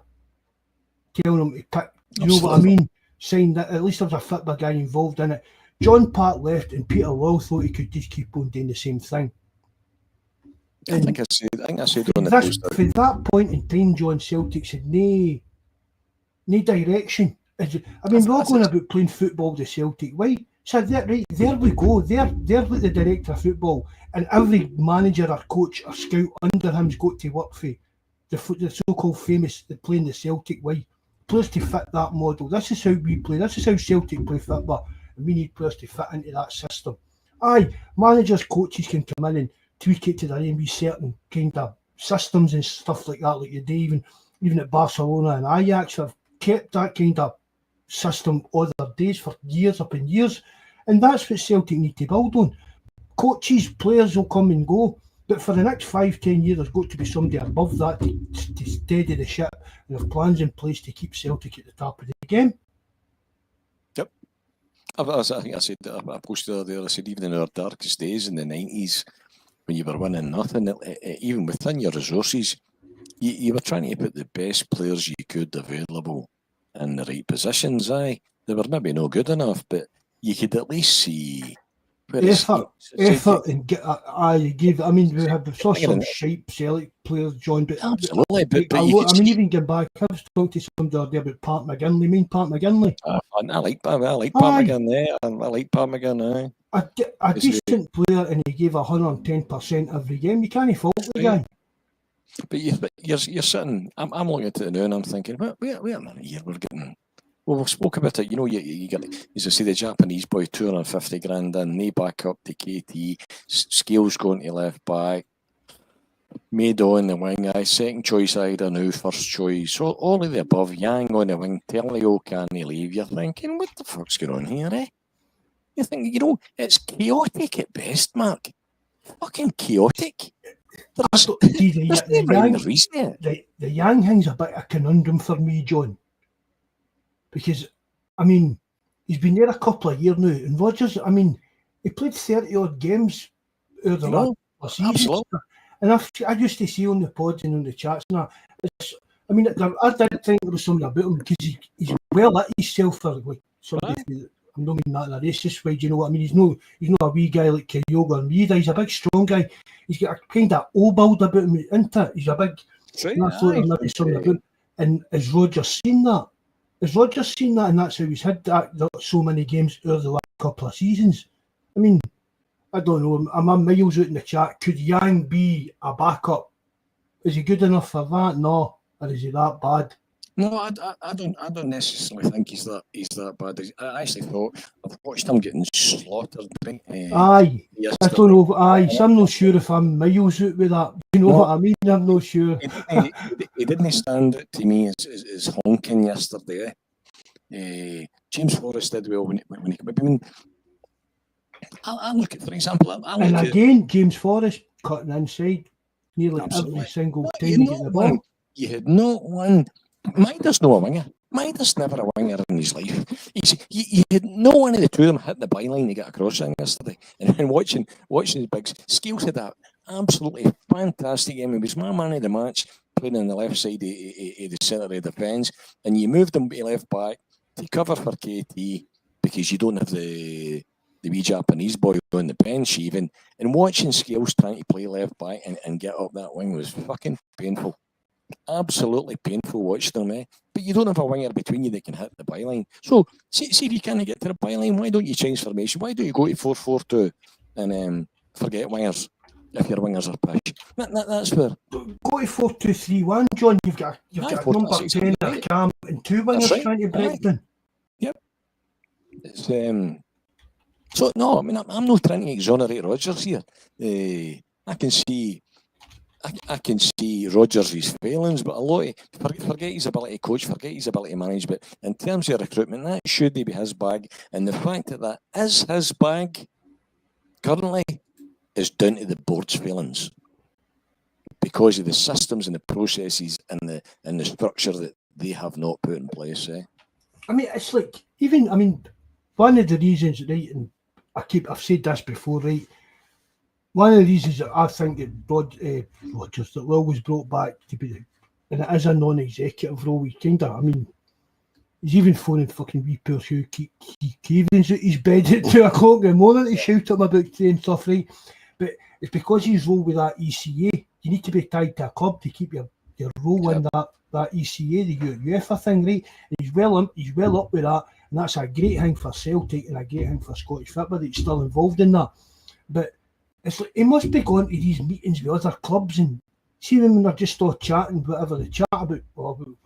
telling him to pick, you know what I mean? Saying that at least there was a football guy involved in it. John Park left and Peter Law thought he could just keep on doing the same thing. I think I said on the This, post. for that point in time, John, Celtic had no direction. I mean, we're all going about playing football the Celtic way. So there we go. They're like the director of football, and every manager or coach or scout under him's got to work for the so-called famous playing the Celtic way. Players to fit that model. This is how we play. This is how Celtic play football, and we need players to fit into that system. Aye, managers, coaches can come in and tweak it to their own certain kind of systems and stuff like that, like you do even at Barcelona and Ajax have kept that kind of system all their days for years upon years, and that's what Celtic need to build on. Coaches, players will come and go, but for the next 5-10 years there's got to be somebody above that to steady the ship and have plans in place to keep Celtic at the top of the game. Yep. I think I said, I posted there, I said even in our darkest days in the 90s when you were winning nothing, even within your resources, you were trying to put the best players you could available in the right positions. Aye, they were maybe no good enough, but you could at least see effort and get. I mean, we saw some shape Celtic players join, but absolutely. But I mean, even get back. I was talking to somebody about Pat McGinley. You mean Pat McGinley? I like Pat McGinley. I like Pat McGinley. A decent player, and he gave 110% every game. You can't fault the guy. But you're sitting. I'm looking at it now and I'm thinking, wait a minute here. We're getting. Well, we spoke about it. You know, you get, as I say, the Japanese boy, 250 grand in, they back up to KT, Scales going to left back, Mado on the wing, second choice either now, first choice, all of the above, Yang on the wing, Telio can't leave. You're thinking, what the fuck's going on here, eh? You think, you know, it's chaotic at best, Mark. Fucking chaotic. The Yang thing's a bit of a conundrum for me, John. Because, I mean, he's been there a couple of years now, and Rodgers, I mean, he played 30-odd games over the last season. And I used to see on the pods and on the chats and that, I mean, I didn't think there was something about him, because he's well at himself for like somebody. I'm not meaning that in a racist way, do you know what I mean? He's not a wee guy like Kyogo or Mida. He's a big, strong guy. He's got a kind of old-build about him, isn't it? He's a big... Maybe something about him. And has Rodgers seen that? Has Rodgers seen that, and that's how he's had that so many games over the last couple of seasons? I mean, I don't know. I'm a miles out in the chat. Could Yang be a backup? Is he good enough for that? No. Or is he that bad? No, I don't necessarily think he's that bad. I actually thought I've watched him getting slaughtered. I don't know. I'm not sure if I'm miles out with that. You know what I mean? I'm not sure. He didn't stand out to me as honking yesterday. James Forrest did well when he came. I mean, I look at, for example, James Forrest cutting inside nearly every single time he get the ball. You had not one. Maida's no a winger. Maida's never a winger in his life. You had no one of the two of them hit the byline to get across in yesterday. And then watching his bigs, Scales had that absolutely fantastic game. He was my man of the match, playing on the left side of the centre of defence. And you moved him to left back to cover for KT because you don't have the wee Japanese boy on the bench even. And watching Scales trying to play left back and get up that wing was fucking painful. Absolutely painful watching them, eh? But you don't have a winger between you that can hit the byline. So, see if you can't get to the byline, why don't you change formation? Why don't you go to 4-4-2 and forget wingers if your wingers are pitch? That's where... Go to 4-2-3-1, John. You've got number 10 at Cam and two wingers trying to break down. Yep. It's, so, no, I mean, I'm not trying to exonerate Rodgers here. I can see Rodgers' failings, but a lot of forget his ability to coach, forget his ability to manage. But in terms of recruitment, that should be his bag, and the fact that is his bag currently is down to the board's failings because of the systems and the processes and the structure that they have not put in place. Eh? I mean, it's like one of the reasons, right? And I've said this before, right? One of the reasons that I think that Rodgers, that Will was brought back to be, and it is a non-executive role, He's even phoning fucking wee poor Hugh Keevins out his bed at 2 o'clock in the morning to shout at him about saying stuff, right? But it's because he's role with that ECA. You need to be tied to a club to keep your role in that ECA, the UEFA thing, right? And he's well up with that, and that's a great thing for Celtic and a great thing for Scottish football that he's still involved in that. But it's like he must be going to these meetings with other clubs and see them when they're just all chatting, whatever they chat about,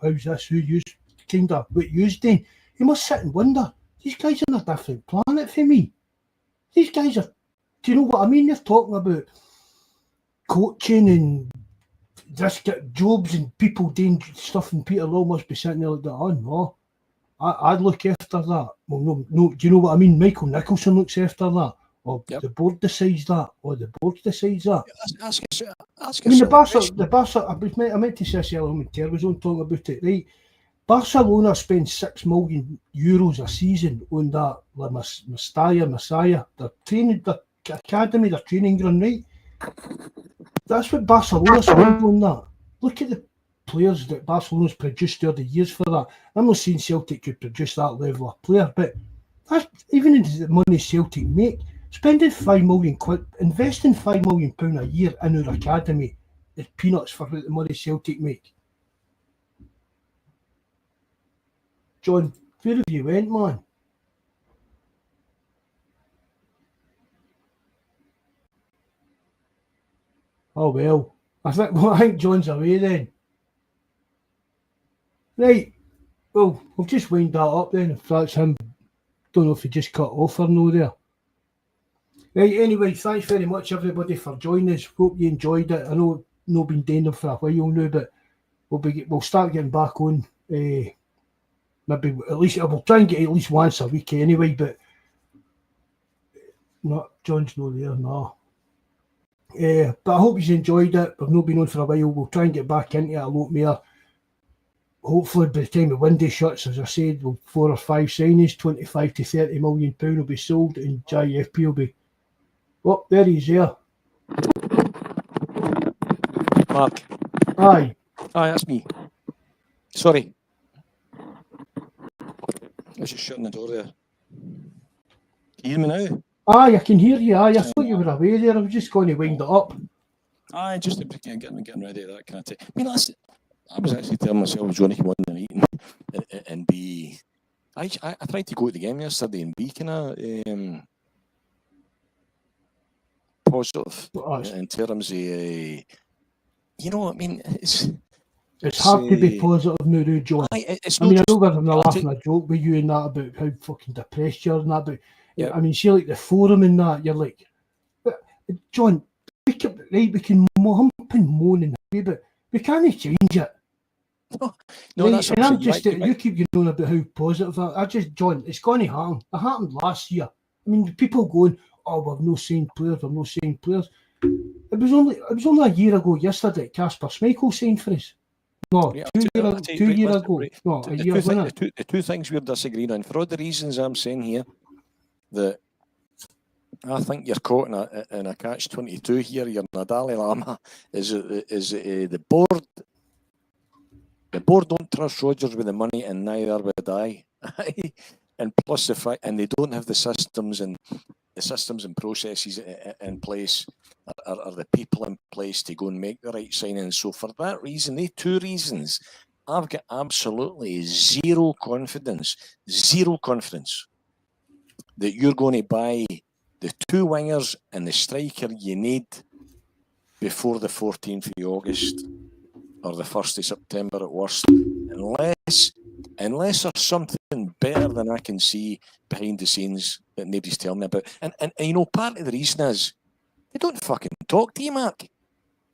how's this, who you kind of what you's doing. You must sit and wonder, these guys are on a different planet for me. These guys are, do you know what I mean? They're talking about coaching and this jobs and people doing stuff, and Peter Law must be sitting there like that. Oh no, I'd look after that. Well, no, do you know what I mean? Michael Nicholson looks after that. Or the board decides that, or the board decides that. Ask I mean, the Barca. I meant to say this earlier when Ter was on talking about it, right? Barcelona spend €6 million a season on that Messiah. They're training, the academy, their training ground, right? That's what Barcelona spend on that. Look at the players that Barcelona's produced over the years for that. I'm not saying Celtic could produce that level of player, but that's even in the money Celtic make. Spending £5 million, investing £5 million a year in our academy is peanuts for what the money Celtic make. John, where have you went, man? Oh well, I think John's away then. Right, well, we'll just wind that up then if that's him. Don't know if he just cut off or no there. Right, anyway, thanks very much everybody for joining us. Hope you enjoyed it. I know not been doing them for a while now, but we'll start getting back on. Maybe at least we'll try and get at least once a week anyway. But not John's not there, no. But I hope you enjoyed it. We've not been on for a while. We'll try and get back into it a lot more. Hopefully, by the time the window shuts, as I said, 4 or 5 signings, 25 to 30 million pound will be sold, and JFP will be. Oh, there he's there. Mark. Aye. Aye, that's me. Sorry. I was just shutting the door there. Can you hear me now? Aye, I can hear you. Aye, I thought you were away there. I was just going to wind it up. Aye, just getting ready, that kind of thing. I mean, I was actually telling myself I was going to come on the meeting and be. I tried to go to the game yesterday and be kind of positive in terms of, you know what I mean? It's hard to be positive now, John. I know we're having a laugh and a joke with you and that about how fucking depressed you are and that, but yeah. I mean, see, like the forum and that, you're like, but John, we can hump and moan and happy, but we can't change it. No, right? That's and I'm just, you keep going on about how positive John, it's going to happen. It happened last year. I mean, people going, oh, we've no signed players. It was only a year ago yesterday Casper Schmeichel signed for us. No, yeah, 2 years ago. No, a year ago. The two things we're disagreeing on, for all the reasons I'm saying here, that I think you're caught in a catch-22 here. You're in a Dalai Lama. Is the board? The board don't trust Rodgers with the money, and neither would I. And plus the fact, and they don't have the systems and processes in place, or the people in place to go and make the right signings. So for that reason, they 2 reasons, I've got absolutely zero confidence that you're going to buy the 2 wingers and the striker you need before the 14th of August or the 1st of September at worst, unless there's something better than I can see behind the scenes that nobody's telling me about. And you know, part of the reason is they don't fucking talk to you, Mark.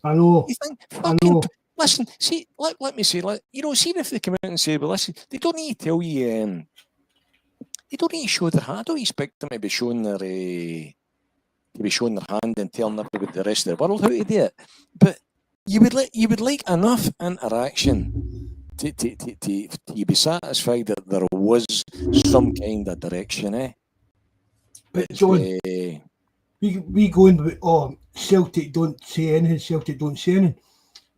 I know. You think, fucking, listen, see, let me say, you know, see if they come out and say, well, listen, they don't need to tell you, they don't need to show their hand. I don't expect them to be showing their hand and telling everybody the rest of the world how to do it. But you would like enough interaction to be satisfied that there was some kind of direction, eh? But John, we go in with, Celtic don't say anything,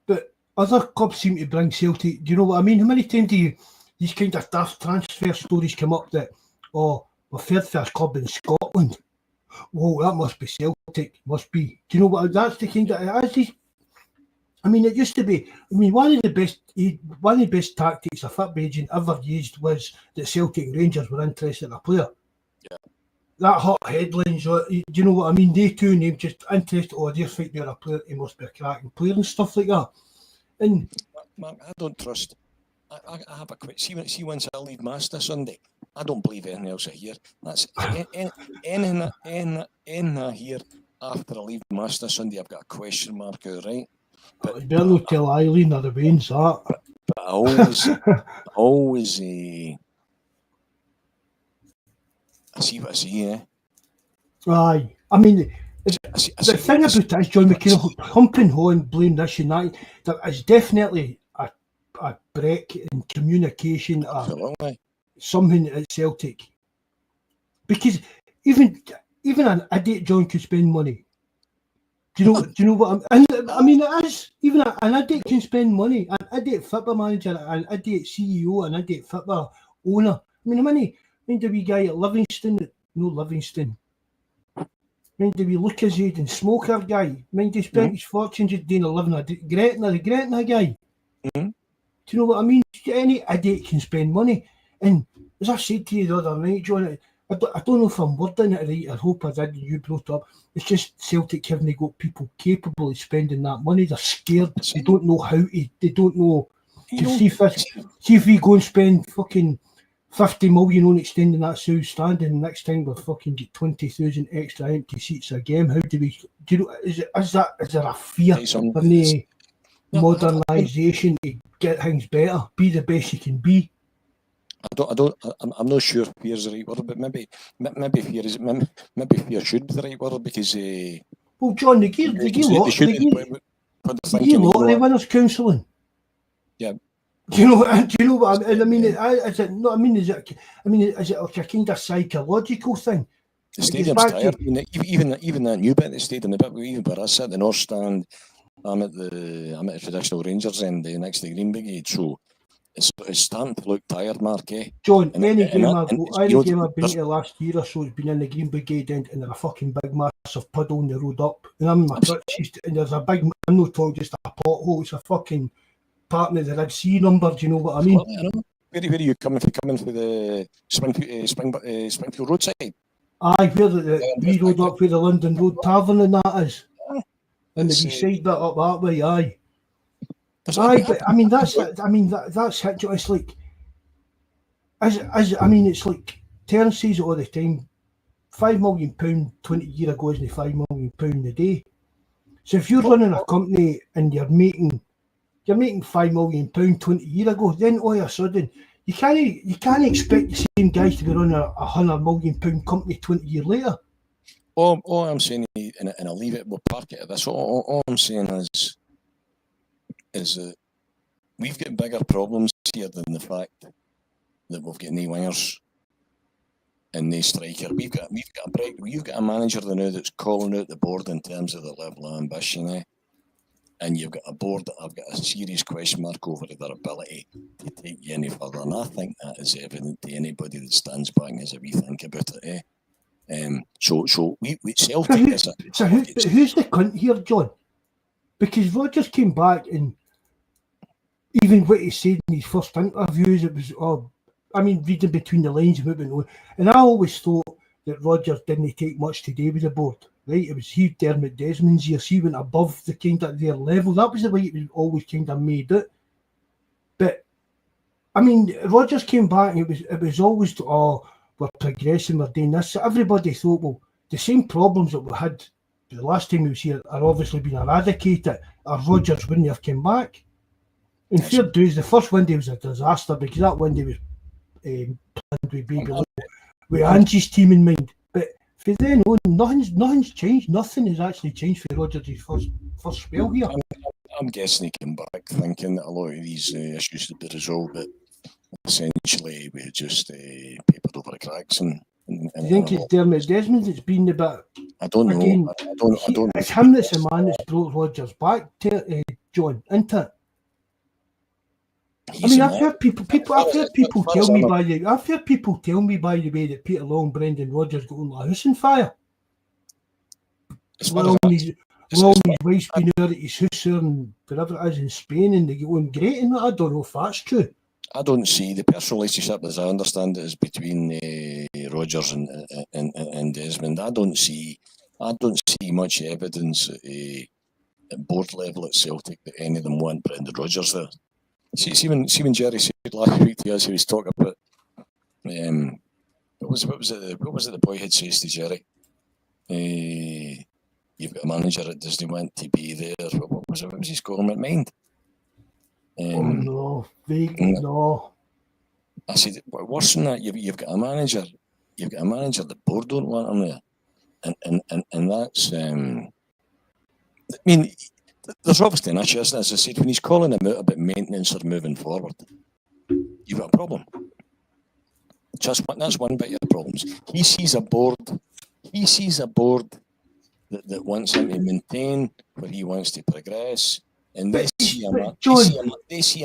but other clubs seem to bring Celtic. Do you know what I mean? How many times do these kind of daft transfer stories come up that, oh, we're third first club in Scotland. Whoa, that must be Celtic. Must be. Do you know what? That's the kind of. I mean, it used to be. I mean, one of the best tactics a football agent ever used was that Celtic and Rangers were interested in a player. Yeah. That hot headlines. Do you know what I mean? They two names just interested. Oh, they're fighting a player. He must be a cracking player and stuff like that. And Mark, I don't trust. I have a quick. See, once I leave Master Sunday, I don't believe anything else I hear. That's anything I hear after I leave Master Sunday. I've got a question mark out, right? But you better not tell Eileen or the Waynes that. But I always, I see what I see, eh? Aye. I mean, the thing about it is, John McKenna humping ho and blame this and that, there is definitely a break in communication or something at Celtic. Because even an idiot John could spend money. Do you know what I mean? It is. Even an idiot can spend money. An idiot football manager, an idiot CEO, an idiot football owner. I mean, mind the wee guy at Livingston, mind the wee Lucasade and Smoker guy. Mind he spent his fortune just doing a living a Gretna guy. Mm-hmm. Do you know what I mean? Any idiot can spend money. And as I said to you the other night, John, I don't know if I'm wording it right. I hope I did. You brought up. It's just Celtic haven't got people capable of spending that money. They're scared. They don't know how to. They don't know. See if we go and spend fucking 50 million on extending that South Stand, and next time we'll fucking get 20,000 extra empty seats again. How do we? Do you know? Is there a fear in the modernisation to get things better? Be the best you can be. I'm not sure fear is the right word, but maybe fear should be the right word because. Well, John, they give winners counselling. Yeah. Do you know what I mean? Is it not? I mean, is it like a kind of psychological thing? The stadium's tired. Even that new bit of the stadium, the bit even where I sit, the North Stand, I'm at the traditional Rangers end next to the Green Brigade, so. It's starting to look tired, Mark, eh? John, any game I've been to last year or so has been in the Green Brigade end, and there's a fucking big massive puddle on the road up. And I'm in my touches, and there's a big, I'm not talking just a pothole, it's a fucking part of the Red Sea number, do you know what I mean? I know. Where are you coming from? Coming through the Springfield roadside? Aye, where the road up where the London Road Tavern and that is. And the side bit up that way, aye. Aye, but I mean that's it. It's like, it's like Terence says it all the time. £5 million 20 years ago isn't £5 million a day. So if you're running a company and you're making £5 million 20 years ago, then all of a sudden you can't expect the same guys to be running a £100 million company 20 years later. All I'm saying, and I'll leave it, we'll park it at this. All I'm saying is that we've got bigger problems here than the fact that we've got no wingers and no striker. We've got a break. You've got a manager now that's calling out the board in terms of the level of ambition, eh? And you've got a board that I've got a serious question mark over their ability to take you any further. And I think that is evident to anybody that stands back as we think about it, eh? So we Celtic is who's the cunt here, John? Because Rodgers came back and even what he said in his first interviews, it was, reading between the lines, and I always thought that Rodgers didn't take much to do with the board, right? It was Hugh Dermot Desmond's years, he went above the kind of their level. That was the way it was always kind of made it. But, I mean, Rodgers came back and it was always, we're progressing, we're doing this. So everybody thought, well, the same problems that we had the last time he was here are obviously being eradicated, or Rodgers wouldn't have come back. In fair dues, the first window was a disaster because that window was planned with Baby with Angie's team in mind. But for then on, nothing's changed. Nothing has actually changed for Rodgers' first spell here. I'm guessing he came back thinking that a lot of these issues would be resolved, but essentially we just papered over the cracks. And do you think it's Dermot Desmond that's been a bit? I don't know. Again, I don't. It's him that's the man that's brought Rodgers back to John, isn't it? I've heard people tell me by the way that Peter Long, Brendan Rodgers got on like a house on fire. Well, his wife's been out at his house and wherever it is in Spain, and they get on great. And I don't know if that's true. I don't see the personal relationship, as I understand it, is between Rodgers and Desmond. I don't see much evidence at board level at Celtic that any of them want Brendan Rodgers there. See when Jerry said last week to us, he was talking about what was it the boy had says to Jerry? You've got a manager that doesn't want to be there. What was his comment? Mind? No. I said, worse than that, you've got a manager. You've got a manager the board don't want him there, and that's. I mean, there's obviously an issue, as I said, when he's calling him out about maintenance or moving forward, you've got a problem. That's one bit of the problems. He sees a board that wants him to maintain where he wants to progress, and they see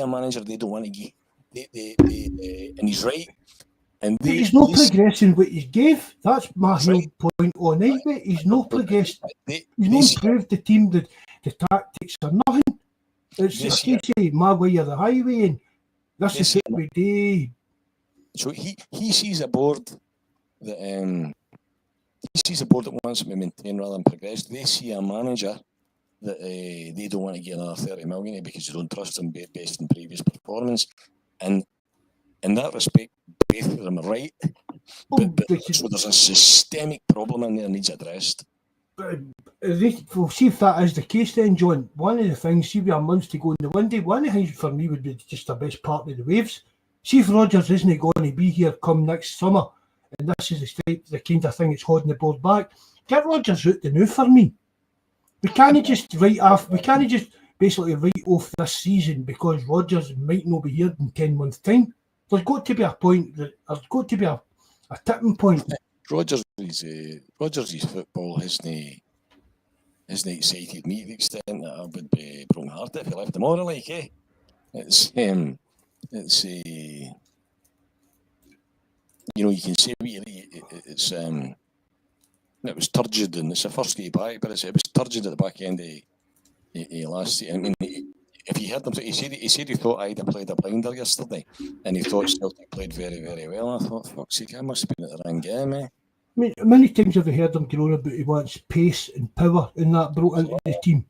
a manager they don't want to give. And he's right. And he's not progressing what he gave. That's my whole point on it. Mate. He's not progressed. He's not improved the team. The tactics are nothing. It's just you say my way or the highway, and that's the thing we do. So he sees a board that wants him to maintain rather than progress. They see a manager that they don't want to get another 30 million because they don't trust him based on previous performance. And in that respect, both of them are right. So there's a systemic problem in there that needs addressed. We'll see if that is the case then, John. One of the things, see we have months to go in the window, one of the things for me would be just the best part of the waves. See if Rodgers isn't going to be here come next summer, and this is the kind of thing that's holding the board back, get Rodgers out the new for me. We can't just basically write off this season because Rodgers might not be here in 10 months' time. There's got to be a point, there's got to be a tipping point. Rodgers' football hasn't excited me to the extent that I would be broken hearted if he left tomorrow, like, eh? You can say it was turgid, and it's the first game back, but it was turgid at the back end of last year. I mean, if you heard him, he said he thought Ida played a blinder yesterday, and he thought Celtic played very, very well. I thought, fuck's sake, I must have been at the wrong game, eh? I mean, many times have I heard him going on about he wants pace and power, and that brought into the team.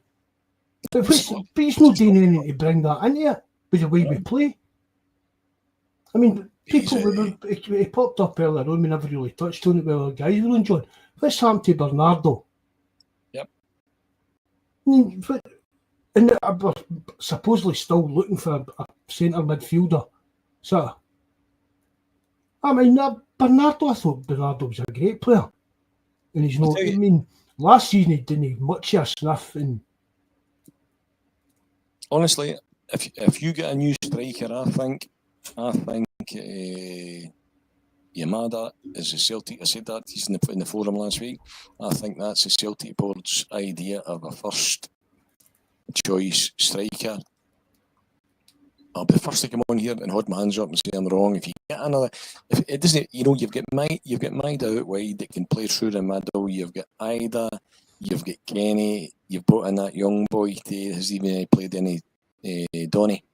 But he's not doing anything to bring that into it with the way we play. I mean, he popped up earlier on, we never really touched on it with our guys were on, John. What's happened to Bernardo? Yep. I mean, and we're supposedly still looking for a centre midfielder. So, I mean, Bernardo, I thought Bernardo was a great player. And he's not, I mean, last season he didn't have much of a sniff. And honestly, if you get a new striker, I think Yamada is a Celtic. I said that he's in the forum last week. I think that's the Celtic board's idea of a first choice striker. I'll be the first to come on here and hold my hands up and say I'm wrong. If you get another, if it doesn't, you've got Maida out wide that can play through the middle. You've got Ida, you've got Kenny. You've brought in that young boy. Has even played any Donny.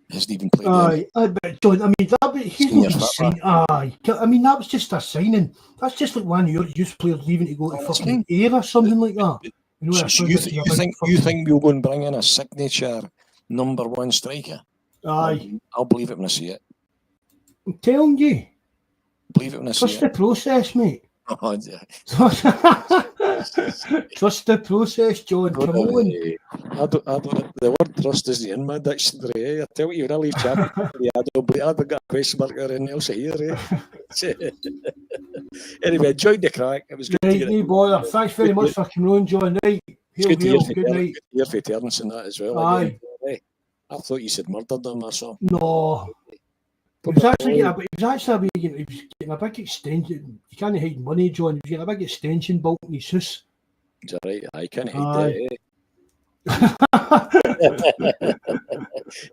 Hasn't even played. But John, I mean, he's not a sign. I mean, that was just a signing. That's just like one of your youth players leaving to go to fucking Air or something like that. So you think we'll go and bring in a signature number one striker? Aye. I'll believe it when I see it. I'm telling you. Believe it when I see it. Trust the process, mate. Oh, yeah. Trust the process, John. Come on. I don't. The word trust isn't in my dictionary. I tell you, when I leave chat, I don't believe. I've got a question mark or anything else here. Anyway, enjoyed the crack. It was good to get it. Bother. Thanks very much for coming on, John. Right. Good night. Good hear for Terence and that as well. Aye. I thought you said murdered them or something. No. He was actually getting a big extension. You can't hide money, John. He was getting a big extension built in his house. Is that right? I can't hide that, eh?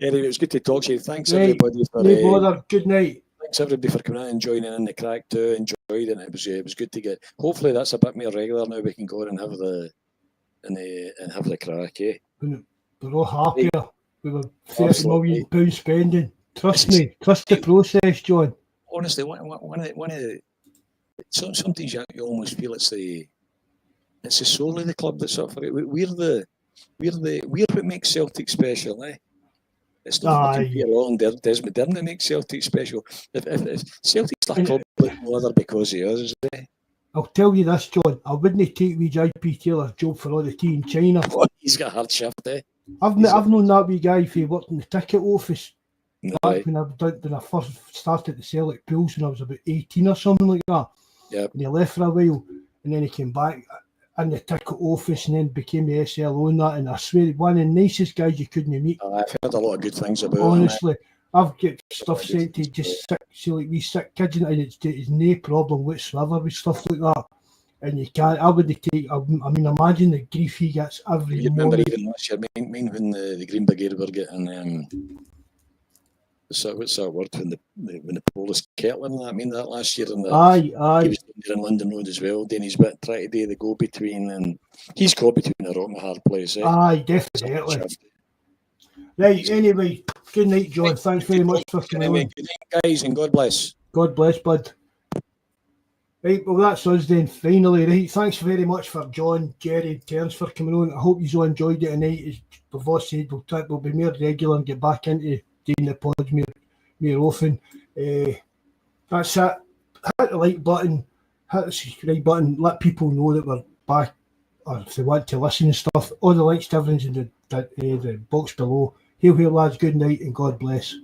Anyway, it was good to talk to you. Thanks Right, everybody for no bother. Good night. thanks everybody for coming out and joining in the crack too. Enjoyed it. It was good to get. Hopefully that's a bit more regular now. We can go and have the have the crack. Eh? We're all happier. We were £30 Absolutely. million spending. Trust me. Trust the process, John. Honestly, one of the sometimes you almost feel it's the soul of the club that's up for it. We're what makes Celtic special, eh? It's not fucking Peter Long, Desmond Dirn that makes Celtic special. If Celtic's a club like no other because of us, eh? I'll tell you this, John. I wouldn't take wee JP Taylor's job for all the tea in China. Oh, he's got a hard shift, eh? I've known that wee guy if he worked in the ticket office. No, Back when I first started the Celtic Pools when I was about 18 or something like that. Yep. And he left for a while and then he came back in the ticket office and then became the SLO and that. And I swear, one of the nicest guys you couldn't meet. I've heard a lot of good things about him. Honestly, I've got stuff sent to just like wee sick kids and it's no problem whatsoever with stuff like that. And you can't, I would take, I mean, imagine the grief he gets every You remember morning. even last year, when the Green Brigade were getting what's that word when the Polish kettle and that? I mean that last year and Aye. he was there in London Road as well. Then he's bit trying to do the go between and he's caught between a rock and a hard place. Eh? Aye, definitely. Right, anyway, good night, John. Thanks very much for coming on. Good night, guys, and God bless. God bless, bud. Right, well, that's us then, finally. Right, thanks very much for John, Jerry, and Terence for coming on. I hope you all enjoyed it tonight. As we've all said, we'll be more regular and get back into doing the pods more often. That's it. Hit the like button, hit the subscribe button, let people know that we're back, or if they want to listen and stuff. All the links to everything's in the box below. Hail, lads, good night, and God bless.